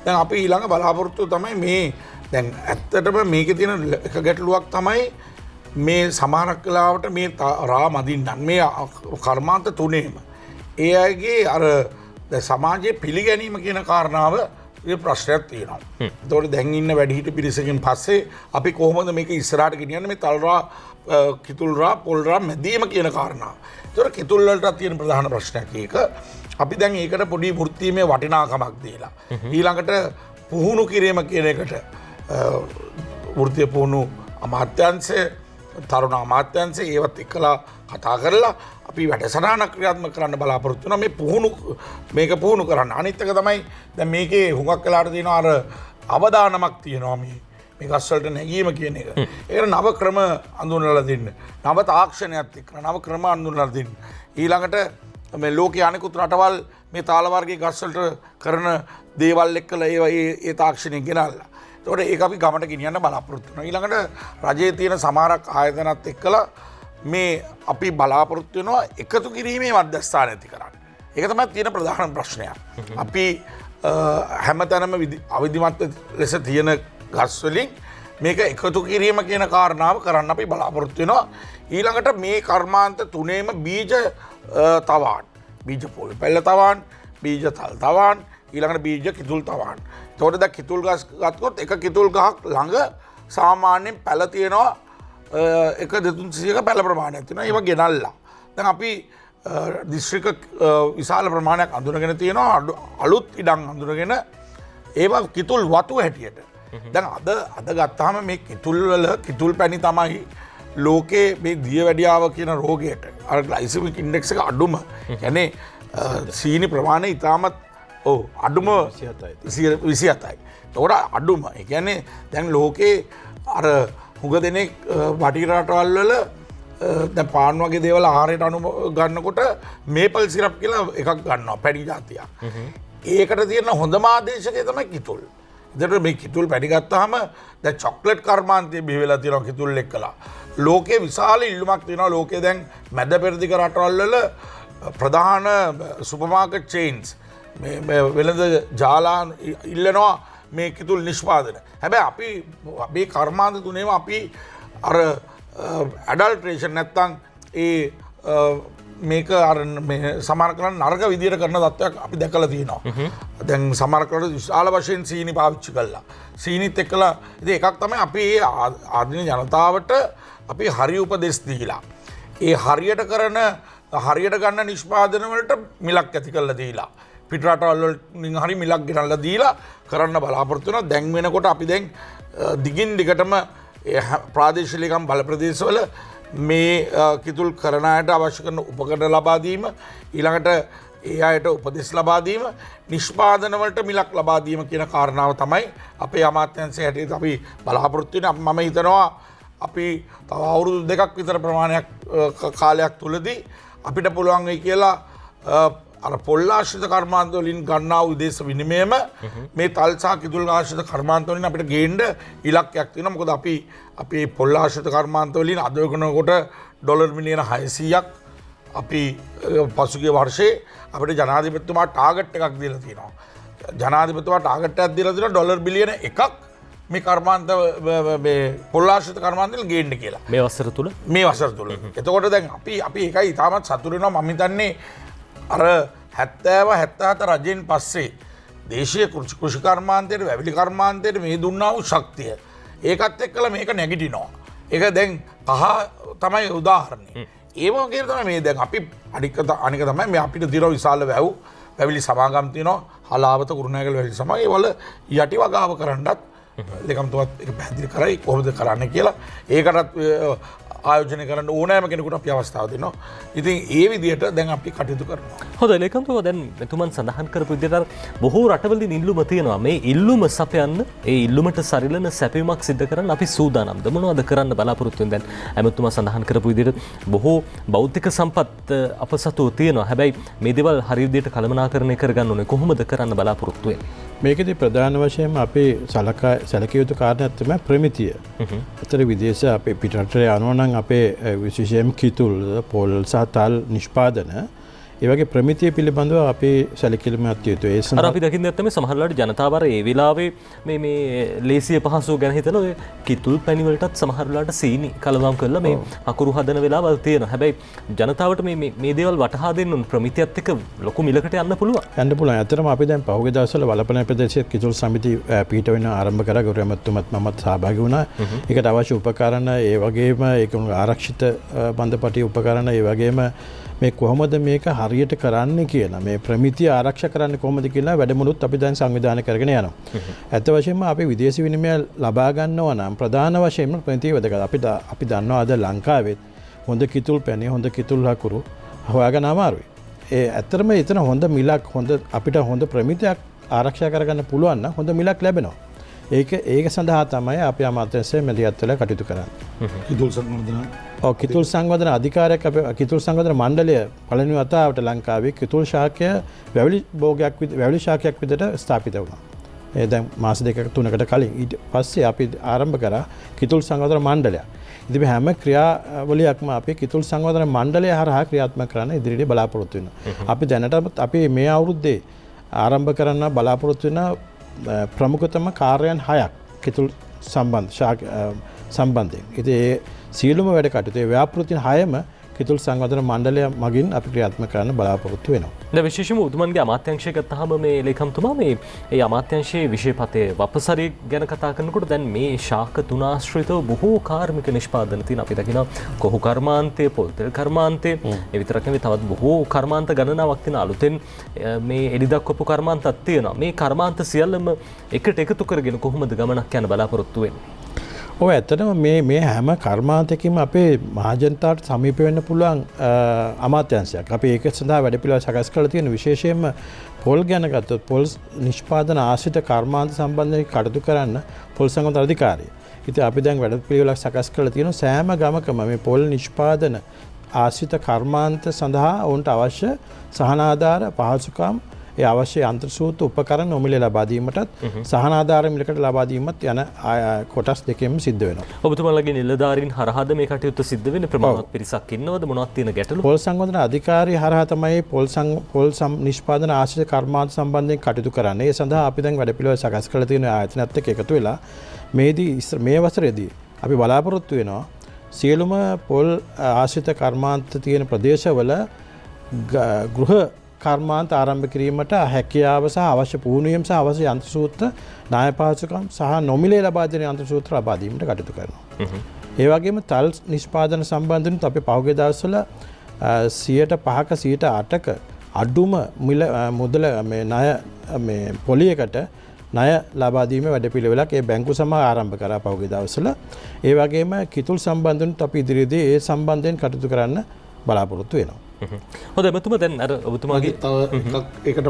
දැන් අපි ඊළඟ බලාපොරොත්තුව තමයි මේ දැන් ඇත්තටම මේකේ තියෙන එක ගැටලුවක් තමයි මේ සමහරක් වෙලාවට මේ රා මදින්නන් මේ කර්මාන්ත තුනේම ඒ අයගේ අර සමාජයේ පිළිගැනීම කියන කාරණාව ප්‍රශ්නයක් තියෙනවා. ඒතකොට දැන් ඉන්න වැඩිහිටි පිරිසකින් පස්සේ අපි කොහොමද මේක ඉස්සරහට ගෙනියන්නේ මේ තල්රා කිතුල්රා පොල්රා මැදීම කියන කාරණාව. ඒතකොට කිතුල් වලට තියෙන ප්‍රධාන ප්‍රශ්නයක් ඒක. අපි දැන් ඒකට පොඩි වෘත්තීමේ වටිනාකමක් දීලා ඊළඟට පුහුණු කිරීම කියන එකට වෘත්තීය පුහුණු අමාත්‍යාංශය තරුණ අමාත්‍යංශය ඒවත් එක්කලා කතා කරලා අපි වැඩසටහනක් ක්‍රියාත්මක කරන්න බලාපොරොත්තු වෙනවා මේ මේක පුහුණු කරන්න. අනිත් එක තමයි දැන් මේකේ හුඟක් වෙලාට තියෙනවා අර අවදානමක් තියෙනවා මේ ගස් වලට නැගීම කියන එක. ඒකට නව ක්‍රම අඳුනලා දෙන්න. නව තාක්ෂණයත් එක්ක නව ක්‍රම අඳුනලා දෙන්න. ඊළඟට මේ ලෝකයේ අනෙකුත් රටවල් මේ තාල වර්ගයේ ගස් වලට කරන දේවල් එක්කලා ඒ තාක්ෂණය ගෙනල්ලා. ඒතකොට ඒක අපි ගමට ගෙනියන්න බලාපොරොත්තු වෙනවා. ඊළඟට රජයේ තියෙන සමහරක් ආයතනත් එක්කලා මේ අපි බලාපොරොත්තු වෙනවා එකතු කිරීමේ මධ්‍යස්ථාන ඇති කරන්න. ඒක තමයි තියෙන ප්‍රධාන ප්‍රශ්නය. අපි හැමතැනම අවිධිමත් ලෙස තියෙන ගස් වලින් මේක එකතු කිරීම කියන කාරණාව කරන්න අපි බලාපොරොත්තු වෙනවා. ඊළඟට මේ කර්මාන්ත තුනේම බීජ තවාන්, බීජ පොල් පැල්ල තවාන්, බීජ තල් තවාන්, ඊළඟට බීජ කිතුල් තවාන්. ඒතකොට දැන් කිතුල් ගස් ගත්තොත් එක කිතුල් ගහක් ළඟ සාමාන්‍යයෙන් පැල තියෙනවා 1-200ක පැල ප්‍රමාණයක් තියෙනවා. ඒවා ගෙනල්ලා. දැන් අපි දිස්ත්‍රික්ක විශාල ප්‍රමාණයක් අඳුනගෙන තියෙනවා අලුත් ඉඩම් අඳුනගෙන ඒවා කිතුල් වතු හැටියට. දැන් අද ගත්තාම මේ කිතුල් වල කිතුල් පැණි තමයි ලෝකේ මේ දියවැඩියාව කියන රෝගයට අර ග්ලයිසෙමික් ඉන්ඩෙක්ස් එක අඩුම. කියන්නේ සීනි ප්‍රමාණය ඉතාමත් අඩුම 27යි. ඒකට අඩුම. ඒ කියන්නේ දැන් ලෝකේ අර හුඟ දෙනෙක් වටි රටවල් වල දැන් පාන් වගේ දේවල් ආහාරයට අනු ගන්නකොට මේපල් සිරප් කියලා එකක් ගන්නවා පැණි జాතියක්. ඒකට තියෙන හොඳම ආදේශකය තමයි කිතුල්. ඒතර මේ කිතුල් පැණි ගත්තාම දැන් චොක්ලට් කර්මාන්තයේ බිහි වෙලා තියෙනවා කිතුල් එක්කලා. ලෝකේ විශාල ඉල්ලුමක් තියෙනවා. ලෝකේ දැන් මැද පෙරදිග රටවල් වල ප්‍රධාන සුපර් මාකට් චේන්ස් මේ වෙළඳ ජාලා ඉල්ලනවා මේ කිතුල් නිෂ්පාදන. හැබැයි අපි මේ කර්මාන්ත තුනේම අපි අර ඇඩල්ට්‍රේෂන් නැත්තම් මේක අර මේ සමහර කරන නරක විදියට කරන තත්ත්වයක් අපි දැකලා තියෙනවා. දැන් සමහර කරන විශාල වශයෙන් සීනි පාවිච්චි කළා. සීනිත් එක්කලා ඉතින් එකක් තමයි අපි ආධුනික ජනතාවට අපි හරි උපදෙස් දීලා. ඒ හරියට ගන්න නිෂ්පාදන වලට මිලක් ඇති කරලා දීලා. පිටරටවල් වලින් හරි මිලක් ගෙනල්ලා දීලා කරන්න බලාපොරොත්තු වෙනවා. දැන් වෙනකොට අපි දැන් දිගින් දිගටම ප්‍රාදේශීය ලේකම් බල ප්‍රදේශවල මේ කිතුල් කරන අයට අවශ්‍ය කරන උපකරණ ලබා දීම, ඊළඟට ඒ අයට උපදෙස් ලබා දීම, නිෂ්පාදන වලට මිලක් ලබා දීම කියන කාරණාව තමයි අපේ අමාත්‍යාංශය හැටියට අපි බලාපොරොත්තු වෙන්නේ. මම හිතනවා අපි තව අවුරුදු 2ක් විතර ප්‍රමාණයක් කාලයක් තුලදී අපිට පුළුවන් වෙයි කියලා අර පොල්ලාශ්‍රිත කර්මාන්ත වලින් ගන්නා වූ විදේශ විනිමයම මේ තල් සහ කිතුල් ආශ්‍රිත කර්මාන්ත වලින් අපිට ගේන්න ඉලක්කයක් තියෙනවා. මොකද අපි පොල්ලාශ්‍රිත කර්මාන්ත වලින් අද වෙනකොට ඩොලර් මිලියන 600ක් අපි පසුගිය වර්ෂයේ අපිට ජනාධිපතිතුමා ටාගට් එකක් දීලා තියෙනවා. ජනාධිපතිතුමා ටාගට් එකක් දීලා තියෙනවා ඩොලර් බිලියන 1ක් මේ කර්මාන්ත මේ පොල්ලාශ්‍රිත කර්මාන්ත වලින් ගේන්න කියලා. මේ වසර තුල. එතකොට දැන් අපි ඒකයි ඉතාමත් සතුටු වෙනවා. මම හිතන්නේ අර 70-77 රජයෙන් පස්සේ දේශීය කෘෂි කර්මාන්තයට වැවිලි කර්මාන්තයට මේ දුන්නා වූ ශක්තිය ඒකත් එක්කලා මේක නැගිටිනවා. ඒක දැන් කහ තමයි උදාහරණය. ඒ වගේ තමයි මේ දැන් අපි අනික තමයි මේ අපිට දින විශාල වැවිලි සමාගම් තියෙනවා. හලාවත කුරුණෑගල වැවිලි සමාගම ඒවල යටි වගාව කරන්නත් ලේකම්තුමත් ඒක පැහැදිලි කරයි කොහොමද කරන්න කියලා. ඒකටත් ආයෝජනය කරන්න ඕනෑම කෙනෙකුට අපි අවස්ථාව දෙනවා. ඉතින් ඒ විදිහට දැන් අපි කටයුතු කරනවා. හොඳයි ලේකම්තුමා දැන් මෙතුමන් සඳහන් කරපු විදිහට බොහෝ රටවලින් ඉල්ලුම තියෙනවා. මේ ඉල්ලුම සපයන්න ඒ ඉල්ලුමට සරිලන සැපයීමක් සිදු කරන්න අපි සූදානම්ද මොනවද කරන්න බලාපොරොත්තු වෙන්නේ? දැන් ඇමතුමා සඳහන් කරපු විදිහට බොහෝ භෞතික සම්පත් අප සතුව තියෙනවා. හැබැයි මේ දේවල් හරි විදිහට කළමනාකරණය කරගන්න ඕනේ. කොහොමද කරන්න බලාපොරොත්තු වෙන්නේ? මේකෙදි ප්‍රධාන වශයෙන්ම අපේ සැලකිය යුතු කාරණයක් තමයි ප්‍රමිතිය. අතර විදේශ අපේ පිටරට යනවා නම් අපේ විශේෂයෙන් කිතුල්, පොල් සහ තල් නිෂ්පාදන ඒ වගේ ප්‍රමිතිය පිළිබඳව අපේ සැලකිලිමත් යුතුයි. ඒ අර සඳහා අපි දකින්න ඇත්තම සමහරලාට ජනතාව අර ඒ වෙලාවේ මේ ලේසිය පහසුව ගැන හිතලා ඔය කිතුල් පැණි වලටත් සමහරලාට සීනි කලවම් කරලා මේ අකුරු හදන වෙලාවල් තියෙනවා. හැබැයි ජනතාවට මේ දේවල් වටහා දෙන්න උන් ප්‍රමිතියත් එක්ක ලොකු මිලකට යන්න පුළුවන්. යන්න පුළුවන්. ඇත්තටම අපි දැන් පහුගිය දවස්වල වලපන ප්‍රදේශයේ කිතුල් සමිති පිට වෙන ආරම්භ කරා. ගෞරව මැතිතුමත් මමත් සහභාගී වුණා. ඒකට අවශ්‍ය උපකරණ ඒ වගේම ඒක ආරක්ෂිත බන්ධපටි උපකරණ ඒ වගේම මේ කොහොමද මේක හරියට කරන්නේ කියලා මේ ප්‍රමිතිය ආරක්ෂා කරන්නේ කොහොමද කියලා වැඩමුළුත් අපි දැන් සංවිධානය කරගෙන යනවා. ඇත්ත වශයෙන්ම අපි විදේශ විනිමය ලබා ගන්නවා නම් ප්‍රධාන වශයෙන්ම ප්‍රමිතිය වැදගත්. අපි දන්නවා අද ලංකාවේ හොඳ කිතුල් පැණි හොඳ කිතුල් හකුරු හොයාගන්න අමාරුයි. ඒ ඇත්තටම එතන හොඳ මිලක් අපිට හොඳ ප්‍රමිතියක් ආරක්ෂා කරගන්න පුළුවන් නම් හොඳ මිලක් ලැබෙනවා. ඒක සඳහා තමයි අපි අමාත්‍යාංශයේ මැදිහත් වෙලා කටයුතු කරන්නේ. කිතුල් සංවර්ධන කිතුල් සංවර්ධන අධිකාරියක් අපේ කිතුල් සංවර්ධන මණ්ඩලය පළවෙනි වතාවට ලංකාවේ කිතුල් ශාකය වැවිලි ශාකයක් විදිහට ස්ථාපිත වුණා. ඒ දැන් මාස 2-3කට කලින් ඊට පස්සේ අපි ආරම්භ කරා කිතුල් සංවර්ධන මණ්ඩලයක්. ඉතින් හැම ක්‍රියාවලියක්ම අපි කිතුල් සංවර්ධන මණ්ඩලය හරහා ක්‍රියාත්මක කරන්න ඉදිරියට බලාපොරොත්තු වෙනවා. අපි දැනටත් අපි මේ අවුරුද්දේ ආරම්භ කරන්න බලාපොරොත්තු වෙන ප්‍රමුඛතම කාර්යයන් 6ක් කිතුල් සම්බන්ධයෙන්. ඉතින් ඒ සියලුම වැඩ කටයුතු ඒ ව්‍යාපෘති 6ම කිතුල් සංවර්ධන මණ්ඩලය මගින් අපි ක්‍රියාත්මක කරන්න බලාපොරොත්තු වෙනවා. දැන් විශේෂයෙන්ම උතුමන්ගේ අමාත්‍යාංශය ගත්තාම මේ ලේකම්තුමා මේ අමාත්‍යාංශයේ විශේෂපතේ වපසරිය ගැන කතා කරනකොට දැන් මේ ශාක තුන ආශ්‍රිතව බොහෝ කාර්මික නිෂ්පාදන තියෙන අපි දකිනවා කොහු කර්මාන්තය, පොල්තෙල් කර්මාන්තය, ඒ විතරක් නෙවෙයි තවත් බොහෝ කර්මාන්ත ගණනාවක් තියෙන අලුතෙන් මේ එළි දක්වපු කර්මාන්තත් තියෙනවා. මේ කර්මාන්ත සියල්ලම එකට එකතු කරගෙන කොහොමද ගමනක් යන බලාපොරොත්තු වෙන්නේ? ඔය ඇත්තටම මේ හැම කර්මාන්තයකින්ම අපේ මහජනතාවට සමීප වෙන්න පුළුවන් අමාත්‍යාංශයක්. අපි ඒක සඳහා වැඩපිළිවෙළ සකස් කරලා තියෙන විශේෂයෙන්ම පොල් ගැන ගත්තොත් පොල් නිෂ්පාදන ආශ්‍රිත කර්මාන්ත සම්බන්ධයෙන් කටයුතු කරන්න පොල් සංවර්ධන අධිකාරිය. ඉතින් අපි දැන් වැඩපිළිවෙළක් සකස් කරලා තියෙනවා සෑම ගමකම මේ පොල් නිෂ්පාදන ආශ්‍රිත කර්මාන්ත සඳහා ඔවුන්ට අවශ්‍ය සහනාධාර පහසුකම් ඒ අවශ්‍ය යන්ත්‍රසූත්‍ර උපකරණ නොමිලේ ලබා දීමටත් සහනාධාර මිලකට ලබා දීමත් යන කොටස් දෙකෙන්ම සිද්ධ වෙනවා. ඔබතුමාලගේ නිලධාරීන් හරහාද මේ කටයුත්ත සිද්ධ වෙන්නේ? ප්‍රමාණවත් පිරිසක් ඉන්නවද? මොනවද තියෙන ගැටලු? පොල් සංවර්ධන අධිකාරිය හරහා තමයි පොල් නිෂ්පාදන ආශ්‍රිත කර්මාන්ත සම්බන්ධයෙන් කටයුතු කරන්නේ. ඒ සඳහා අපි දැන් වැඩපිළිවෙළ සකස් කරලා තියෙන ආයතනත් එක්ක එකතු වෙලා මේ වසරේදී අපි බලාපොරොත්තු වෙනවා සියලුම පොල් ආශ්‍රිත කර්මාන්ත තියෙන ප්‍රදේශවල ගෘහ කර්මාන්ත ආරම්භ කිරීමට හැකියාව සහ අවශ්‍ය පුහුණුවීම් සහ අවශ්‍ය යන්ත්‍ර සූත්‍ර නාය පහසුකම් සහ නොමිලේ ලබා දෙන යන්ත්‍ර සූත්‍ර ලබා දීමට කටයුතු කරනවා. ඒ වගේම තල් නිෂ්පාදන සම්බන්ධයෙන් අපි පහුගිය දවස්වල 5%ක 8%ක අඩුම මුදල මේ ණය මේ පොලියකට ණය ලබා දීමේ වැඩපිළිවෙලක් ඒ බැංකු සමග ආරම්භ කරා පහුගිය දවස්වල. ඒ වගේම කිතුල් සම්බන්ධයෙන් අපි ඉදිරියේදී ඒ සම්බන්ධයෙන් කටයුතු කරන්න බලාපොරොත්තු වෙනවා. හොඳයි එතුමා දැන් අර ඔබතුමාගේ තව ඒකට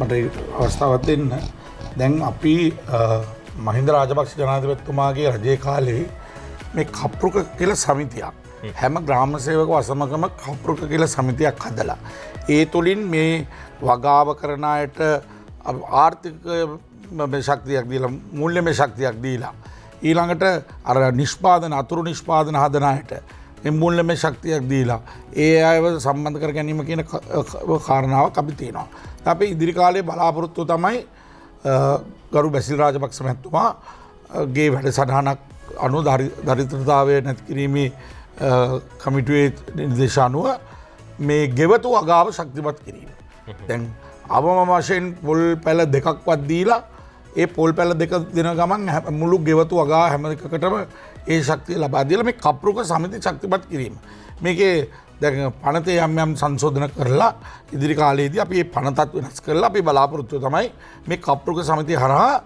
මට අවස්ථාවක් දෙන්න. දැන් අපි මහින්ද රාජපක්ෂ ජනාධිපතිතුමාගේ රජයේ කාලේ මේ කප්රුක කියලා සමිතියක් හැම ග්‍රාම සේවක වසමකම කප්රුක කියලා සමිතියක් හදලා ඒ තුලින් මේ වගාව කරන අයට ආර්ථික ශක්තියක් දීලා මූල්‍යමය ශක්තියක් දීලා ඊළඟට අර නිෂ්පාදන අතුරු නිෂ්පාදන හදන අයට මූල්‍යමය ශක්තියක් දීලා ඒ අයව සම්බන්ධ කර ගැනීම කියන කාරණාවක් අපි තියෙනවා. අපි ඉදිරි කාලේ බලාපොරොත්තු තමයි ගරු බැසිල් රාජපක්ෂ මහත්මයාගේ වැඩසටහනක් අනුව දරිද්‍රතාවය නැති කිරීමේ කමිටුවේ නිර්දේශ අනුව මේ ගෙවතු අගාව ශක්තිමත් කිරීම. දැන් අවම වශයෙන් පොල් පැල දෙකක්වත් දීලා ඒ පොල් පැල දෙක දෙන ගමන් මුළු ගෙවතු අගා හැම එකකටම ඒ ශක්තිය ලබා දීලා මේ කප්රුක සමිති ශක්තිමත් කිරීම. මේකේ දැන් පනතේ යම් සංශෝධන කරලා ඉදිරි කාලයේදී අපි මේ පනතත් වෙනස් කරලා අපි බලාපොරොත්තු තමයි මේ කප්රුක සමිතිය හරහා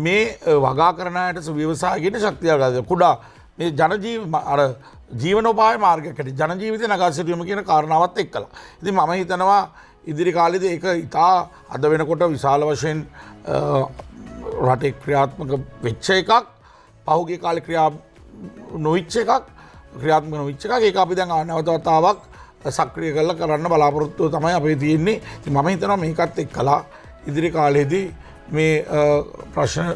මේ වගා කරන අයට ව්‍යවසායකින් ශක්තිය ලබා දෙන්න. කුඩා මේ ජීවනෝපාය මාර්ගයකට ජන ජීවිතය නගා සිටීම කියන කාරණාවත් එක්කලා. ඉතින් මම හිතනවා ඉදිරි කාලෙදී ඒක ඉතා අද වෙනකොට විශාල වශයෙන් රටේ ක්‍රියාත්මක වෙච්ච එකක්. පහුගිය කාලේ නොවිච්ච එකක් ක්‍රියාත්මක නොවිච්ච එකක්. ඒක අපි දැන් නැවතවතාවක් සක්‍රිය කරලා කරන්න බලාපොරොත්තු තමයි අපේ තියෙන්නේ. ඉතින් මම හිතනවා මේකත් එක්කලා ඉදිරි කාලෙදී මේ ප්‍රශ්න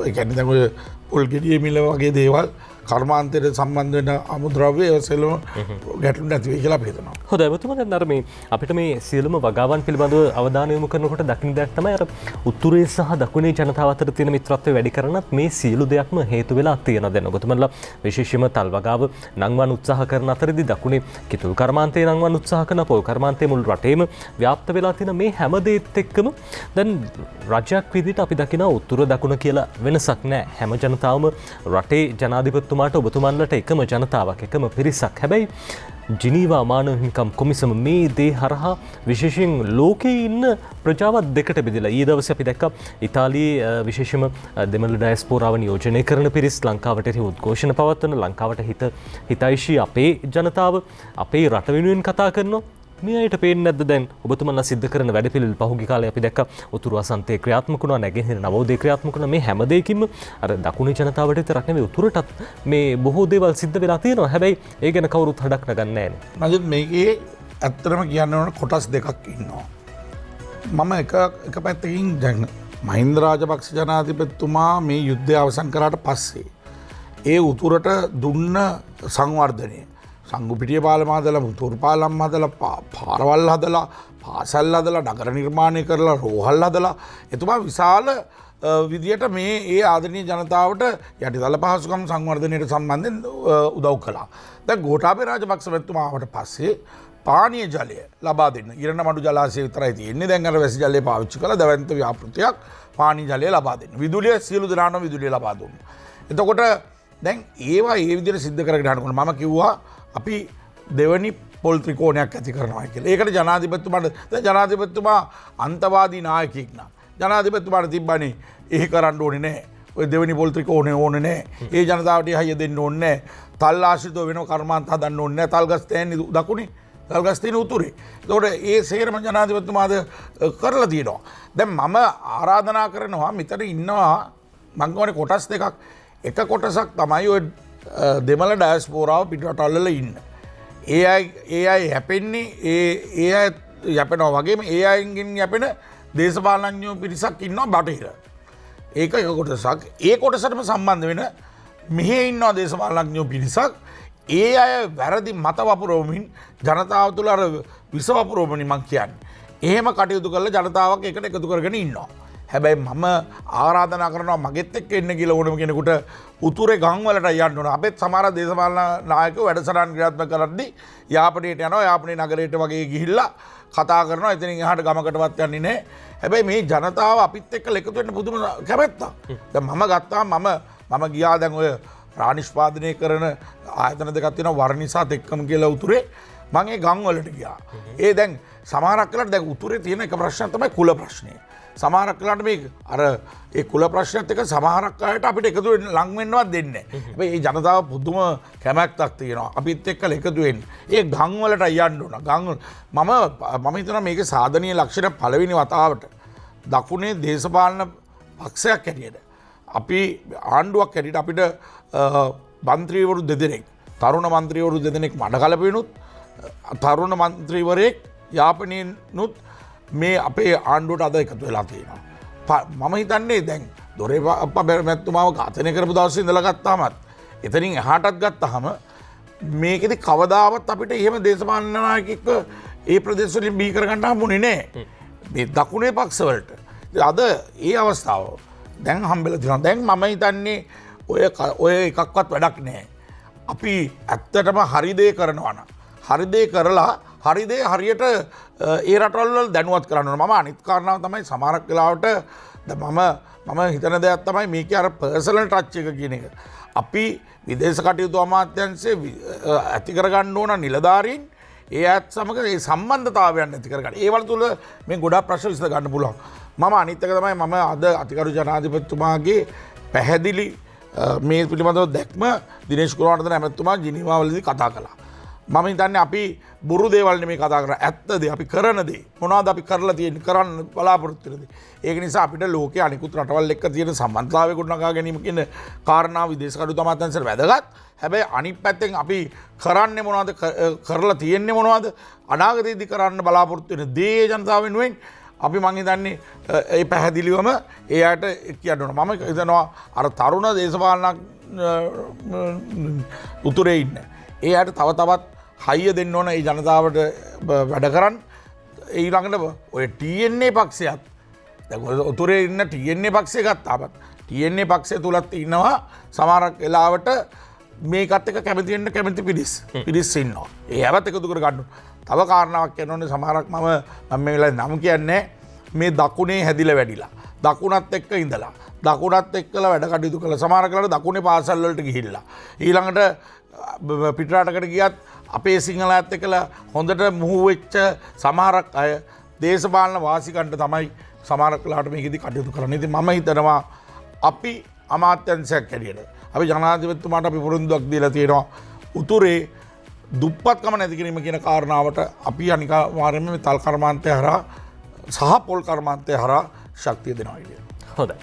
ඒ කියන්නේ දැන් ඔය පොල් ගෙඩියේ මිල වගේ දේවල් කර්මාන්තයට සම්බන්ධ වෙන අමුද්‍රව්‍ය සෙලම ගැටලු නැති වෙයි කියලා අපි හිතනවා. හොඳයි ඔබතුමා දැන් අර මේ අපිට මේ සියලුම වගාවන් පිළිබඳව අවධානය යොමු කරනකොට දකින්න දෙයක් තමයි අර උතුරේ සහ දකුණේ ජනතාව අතර තියෙන මිත්‍රත්වය වැඩි කරන්නත් මේ සියලු දෙයක්ම හේතු වෙලා තියෙනවා. දැන් ඔබතුමාලා විශේෂයෙන්ම තල් වගාව නංවන්න උත්සාහ කරන අතරදී දකුණේ කිතුල් කර්මාන්තයේ නංවන්න උත්සාහ කරන පොල් කර්මාන්තයේ මුළු රටේම ව්‍යාප්ත වෙලා තියෙන මේ හැම දෙයත් එක්කම දැන් රජයක් විදිහට අපි දකිනවා උතුර දකුණ කියලා වෙනසක් නැහැ. හැම ජනතාවම රටේ ජනාධිපතිතුමාට ඔබතුමන්ලට එකම ජනතාවක් එකම පිරිසක්. හැබැයි ජිනීවා මානව හිමිකම් කොමිසම මේ දේ හරහා විශේෂයෙන් ලෝකයේ ඉන්න ප්‍රජාවත් දෙකට බෙදලා ඊයේ දවසේ අපි දැක්කා ඉතාලියේ විශේෂම දෙමළ ඩයස්පෝරාව නියෝජනය කරන පිරිස් ලංකාවට උද්ඝෝෂණ පවත්වන ලංකාවට හිතයිෂී අපේ ජනතාව අපේ රට වෙනුවෙන් කතා කරනවා. මේ අයට පේන්නේ නැද්ද දැන් ඔබතුමන්ලා සිද්ධ කරන වැඩපිළිවෙල පහුගිය කාලේ අපි දැක්කා උතුරු අසන්තේ ක්‍රියාත්මක වුණා නැගෙනහිර නවෝදය ක්‍රියාත්මක වුණා මේ හැම දෙයකින්ම අර දකුණේ ජනතාවට විතරක් නෙවෙයි උතුරටත් මේ බොහෝ දේවල් සිද්ධ වෙලා තියෙනවා. හැබැයි ඒ ගැන කවුරුත් හඩක් නගන්නේ නැහැ. නමුත් මේකේ ඇත්තටම කියන්න ඕන කොටස් දෙකක් ඉන්නවා. මම එක පැත්තකින් දැන් මහින්ද රාජපක්ෂ ජනාධිපතිතුමා මේ යුද්ධය අවසන් කරාට පස්සේ ඒ උතුරට දුන්න සංවර්ධනය සංගුපිටිය පාලම හදලා මුතුරු පාලම් හදලා පාරවල් හදලා පාසල් හදලා නගර නිර්මාණය කරලා රෝහල් හදලා එතුමා විශාල විදියට මේ ඒ ආදරණීය ජනතාවට යටිතල පහසුකම් සංවර්ධනයට සම්බන්ධයෙන් උදව් කළා. දැන් ගෝඨාභය රාජපක්ෂ මැතිතුමා ආවට පස්සේ පානීය ජලය ලබා දෙන්න ඉරණමඩු ජලාශය විතරයි තියෙන්නේ. දැන් අර වැසි ජලය පාවිච්චි කරලා දවැන්ත ව්‍යාපෘතියක් පානීය ජලය ලබා දෙන්න. විදුලිය සියලු දෙනාටම විදුලිය ලබා දුන්නා. එතකොට දැන් ඒවා ඒ විදිහට සිද්ධ කරගෙන යනකොට මම කිව්වා අපි දෙවනි පොල් ත්‍රිකෝණයක් ඇති කරනවා කියලා. ඒකට ජනාධිපතිතුමා අන්තවාදී නායකයෙක් නම් ජනාධිපතිතුමාට තිබ්බනේ එහෙ කරන්න ඕනේ නැහැ. ඔය දෙවනි පොල් ත්‍රිකෝණය ඕනේ නැහැ. ඒ ජනතාවට හයිය දෙන්න ඕනේ නැහැ. තල් ආශ්‍රිතව වෙනම කර්මාන්ත හදන්න ඕනේ නැහැ. තල්ගස් තෑන්නේ දකුණේ. තල්ගස් තියෙන උතුරේ. ඒතකොට ඒ සේරම ජනාධිපතිතුමාද කරලා තියෙනවා. දැන් මම ආරාධනා කරනවා මෙතන ඉන්නවා මං කියන්නේ කොටස් දෙකක්. එක කොටසක් තමයි ඔය දෙමළ ඩයස්පෝරාව පිටරටවල ඉන්න. ඒ අය යැපෙන්නේ ඒ අය යැපෙනවා වගේම ඒ අයගෙන් යැපෙන දේශපාලනඥයෝ පිරිසක් ඉන්නවා බටහිර. ඒක එක කොටසක්. ඒ කොටසටම සම්බන්ධ වෙන මෙහි ඉන්නවා දේශපාලනඥයෝ පිරිසක්. ඒ අය වැරදි මත වපුරවමින් ජනතාව තුළ අර විස වපුරවමින් මං කියන්නේ. එහෙම කටයුතු කරලා ජනතාවක් එකට එකතු කරගෙන ඉන්නවා. හැබැයි මම ආරාධනා කරනවා මගෙත් එක්ක එන්න කියලා ඕනම කෙනෙකුට උතුරේ ගම්වලට යන්න ඕන. අපෙත් සමහර දේශපාලන නායකයෝ වැඩසටහන් ක්‍රියාත්මක කරද්දී යාපනයට යනවා. යාපනේ නගරයට වගේ ගිහිල්ලා කතා කරනවා. එතනින් එහාට ගමකටවත් යන්නේ නැහැ. හැබැයි මේ ජනතාව අපිත් එක්ක එකතු වෙන්න පුදුම කැමැත්තක්. දැන් මම ගත්තාම මම ගියා දැන් ඔය රානිෂ්පාදනය කරන ආයතන දෙකක් තියෙනවා වර්ණිසාත් එක්කම කියලා උතුරේ මම ඒ ගම්වලට ගියා. ඒ දැන් සමහරක් වෙලාවට දැන් උතුරේ තියෙන එක ප්‍රශ්නයක් තමයි කුල ප්‍රශ්නය. සමහරක් වෙලාවට මේ අර ඒ කුල ප්‍රශ්නයත් එක්ක සමහරක් අයට අපිට එකතු වෙන්න ලං වෙන්නවත් දෙන්නේ නැහැ. හැබැයි මේ ජනතාව පුදුම කැමැත්තක් තියෙනවා. අපිත් එක්ක එකතු වෙන්න. ඒ ගම් වලට යන්න ඕන. මම හිතනවා මේකේ සාධනීය ලක්ෂණ පළවෙනි වතාවට දකුණේ දේශපාලන පක්ෂයක් හැටියට අපි ආණ්ඩුවක් හැටියට අපිට මන්ත්‍රීවරු දෙදෙනෙක් තරුණ මන්ත්‍රීවරු දෙදෙනෙක් මඩ කලපෙනුත් තරුණ මන්ත්‍රීවරයෙක් යාපනයෙන්නුත් මේ අපේ ආණ්ඩුවට අද එකතු වෙලා තියෙනවා. මම හිතන්නේ දැන් දොරේප්පා මැතිතුමාව ඝාතනය කරපු දවසේ ඉඳලා ගත්තාමත් එතනින් එහාටත් ගත්තාම මේකෙදි කවදාවත් අපිට එහෙම දේශපාලන නායකයෙක්ව ඒ ප්‍රදේශ වලින් බිහි කරගන්න හම්බුනේ නැහැ. මේ දකුණේ පක්ෂවලට. අද ඒ අවස්ථාව දැන් හම්බෙලා තියෙනවා. දැන් මම හිතන්නේ ඔය එකක්වත් වැඩක් නැහැ. අපි ඇත්තටම හරි දේ කරනවා නම් හරි දේ කරලා හරි දේ හරියට ඒ රටවල් දැනුවත් කරන්න ඕන. මම අනිත් කාරණාව තමයි සමහරක් වෙලාවට මම හිතන දෙයක් තමයි මේකේ අර පර්සනල් ටච් එක කියන එක. අපි විදේශ කටයුතු අමාත්‍යාංශයේ ඇති කරගන්න ඕන නිලධාරීන් ඒ අයත් සමග ඒ සම්බන්ධතාවයන් ඇති කරගන්න. ඒවල තුල මේ ගොඩාක් ප්‍රශ්න විසඳ ගන්න පුළුවන්. මම අනිත් එක තමයි මම අද අතිගරු ජනාධිපතිතුමාගේ පැහැදිලි මේ පිළිබඳව දැක්ම දිනේෂ් ගුණවර්ධන ඇමතිතුමා ජිනීවාවලදී කතා කළා. මම හිතන්නේ අපි බොරු දේවල් නෙමෙයි කතා කරන්නේ. ඇත්ත දේ අපි කරන දේ. මොනවද අපි කරලා තියෙන්නේ? කරන්න බලාපොරොත්තු වෙන දේ. ඒක නිසා අපිට ලෝකයේ අනිකුත් රටවල් එක්ක තියෙන සම්බන්ධතාවය ගොඩනගා ගැනීම කියන කාරණාව විදේශ කටයුතු අමාත්‍යාංශයට වැදගත්. හැබැයි අනිත් පැත්තෙන් අපි කරන්නේ මොනවද? කරලා තියෙන්නේ මොනවද? අනාගතයේදී කරන්න බලාපොරොත්තු වෙන දේ ජනතාව වෙනුවෙන් අපි මං හිතන්නේ ඒ පැහැදිලිවම ඒ අයට කියන්න ඕන. මම හිතනවා අර තරුණ දේශපාලන උතුරේ ඉන්න. ඒ අයට තව තවත් හයිය දෙන්න ඕන ඒ ජනතාවට වැඩ කරන්න. ඊළඟට ඔය TNA පක්ෂයත් උතුරේ ඉන්න TNA පක්ෂය ගත්තාපත් TNA පක්ෂය තුළත් ඉන්නවා සමහරක් වෙලාවට මේකත් එක කැමතිෙන්ට කැමති පිරිස් ඉන්නවා. ඒ ඇවත් එකතු කර ගන්නු. තව කාරණාවක් කියනවනේ සමහරක් මම මේ වෙලාවේ නම් කියන්නේ මේ දකුණේ හැදිලා වැඩිලා දකුණත් එක්ක ඉඳලා දකුණත් එක්කලා වැඩ කටයුතු කළා. සමහර කලකට දකුණේ පාසල් වලට ගිහිල්ලා ඊළඟට පිටරටකට ගියත් අපේ සිංහලත් එක්කලා හොඳට මුහු වෙච්ච සමහරක් අය දේශපාලන වාසිකන්ට තමයි සමහර කලකට මේකෙදි කටයුතු කරන්නේ. ඉතින් මම හිතනවා අපි අමාත්‍යංශයක් හැටියට අපි ජනාධිපතිතුමාට අපි පුරුද්දක් දීලා තියෙනවා උතුරේ දුප්පත්කම නැති කිරීම කියන කාරණාවට අපි අනිවාර්යයෙන්ම මේ තල් කර්මාන්තය හරහා සහ පොල් කර්මාන්තය හරහා ශක්තිය දෙනවා කියන්නේ. හොඳයි.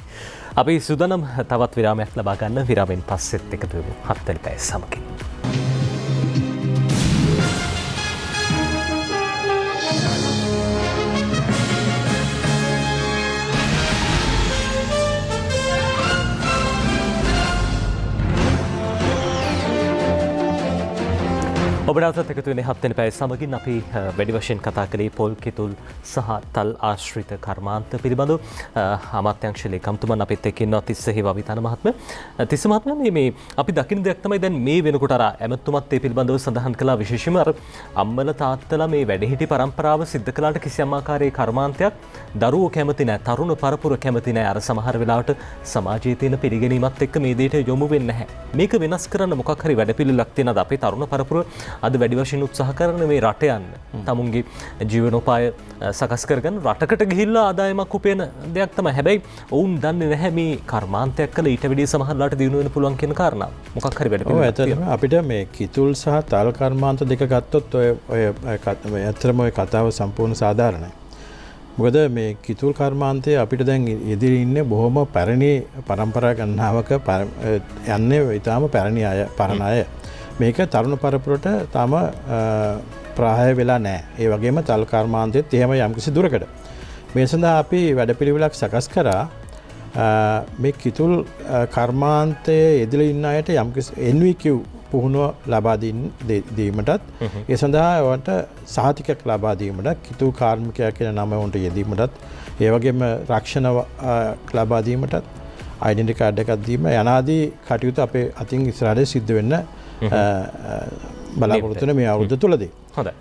අපි සූදානම් තවත් විරාමයක් ලබා ගන්න. විරාමෙන් පස්සෙත් එකතු වෙමු 7 වෙනි පැය සමගින්. ඔබට එකතු වෙන 7 වෙනි පැය සමගින් අපි වැඩි වශයෙන් කතා කළේ පොල් කිතුල් සහ තල් ආශ්‍රිත කර්මාන්ත පිළිබඳව අමාත්‍යාංශ ලේකම්තුමන් අපිත් එක්ක ඉන්නවා තිස්ස හේවාවිතාන මහත්මයා. තිස්ස මහත්මයා මේ අපි දකින්න දෙයක් තමයි දැන් මේ වෙනකොට අර ඇමතුමත් ඒ පිළිබඳව සඳහන් කළා විශේෂයෙන්ම අර අම්මල තාත්තලා මේ වැඩිහිටි පරම්පරාව සිද්ධ කළාට කිසියම් ආකාරයේ කර්මාන්තයක් දරුවෝ කැමති නැහැ, තරුණ පරපුර කැමති නැහැ. අර සමහර වෙලාවට සමාජයේ තියෙන පිළිගැනීමත් එක්ක මේ දෙයට යොමු වෙන්නේ නැහැ. මේක වෙනස් කරන්න මොකක් හරි වැඩපිළිවෙලක් තියෙනවද අපේ තරුණ පරපුර අද වැඩි වශයෙන් උත්සාහ කරන මේ රට යන්න තමුන්ගේ ජීවනෝපාය සකස් කරගන්න රටකට ගිහිල්ලා ආදායමක් උපයන දෙයක් තමයි. හැබැයි ඔවුන් දන්නේ නැහැ මේ කර්මාන්තයක් කළ ඊට වැඩිය සමහරලාට දිනු වෙන පුළුවන් කියන කාරණා. මොකක් හරි වැඩ පිළිවෙලක් තියෙනවා. අපිට මේ කිතුල් සහ තල් කර්මාන්ත දෙක ගත්තොත් ඔය ඇත්තටම ඔය කතාව සම්පූර්ණ සාධාරණයි. මොකද මේ කිතුල් කර්මාන්තය අපිට දැන් ඉදිරි ඉන්නේ බොහොම පැරණි පරම්පරා ගණනාවක යන්නේ ඊටාම පැරණි අය පරණ අය. මේක තරුණ පරපුරට තාම ප්‍රාහය වෙලා නැහැ. ඒ වගේම තල් කර්මාන්තයේත් එහෙම යම්කිසි දුරකට. මේ සඳහා අපි වැඩපිළිවෙලක් සකස් කරා මේ කිතුල් කර්මාන්තයේ යෙදලා ඉන්න අයට යම්කිසි NVQ පුහුණුව ලබා දීමටත් ඒ සඳහා ඔවුන්ට සහතිකයක් ලබා දීමටත් කිතුල් කාර්මිකයා කියන නම උන්ට යෙදීමටත් ඒ වගේම රක්ෂණ ලබා දීමටත් ඩෙන්ටි කාඩ් එකක් දීම යනාදී කටයුතු අපේ අතින් ඉස්සරහට සිද්ධ වෙන්න බලාපොරොත්තු වෙන මේ අවුරුද්ද තුලදී. හොඳයි.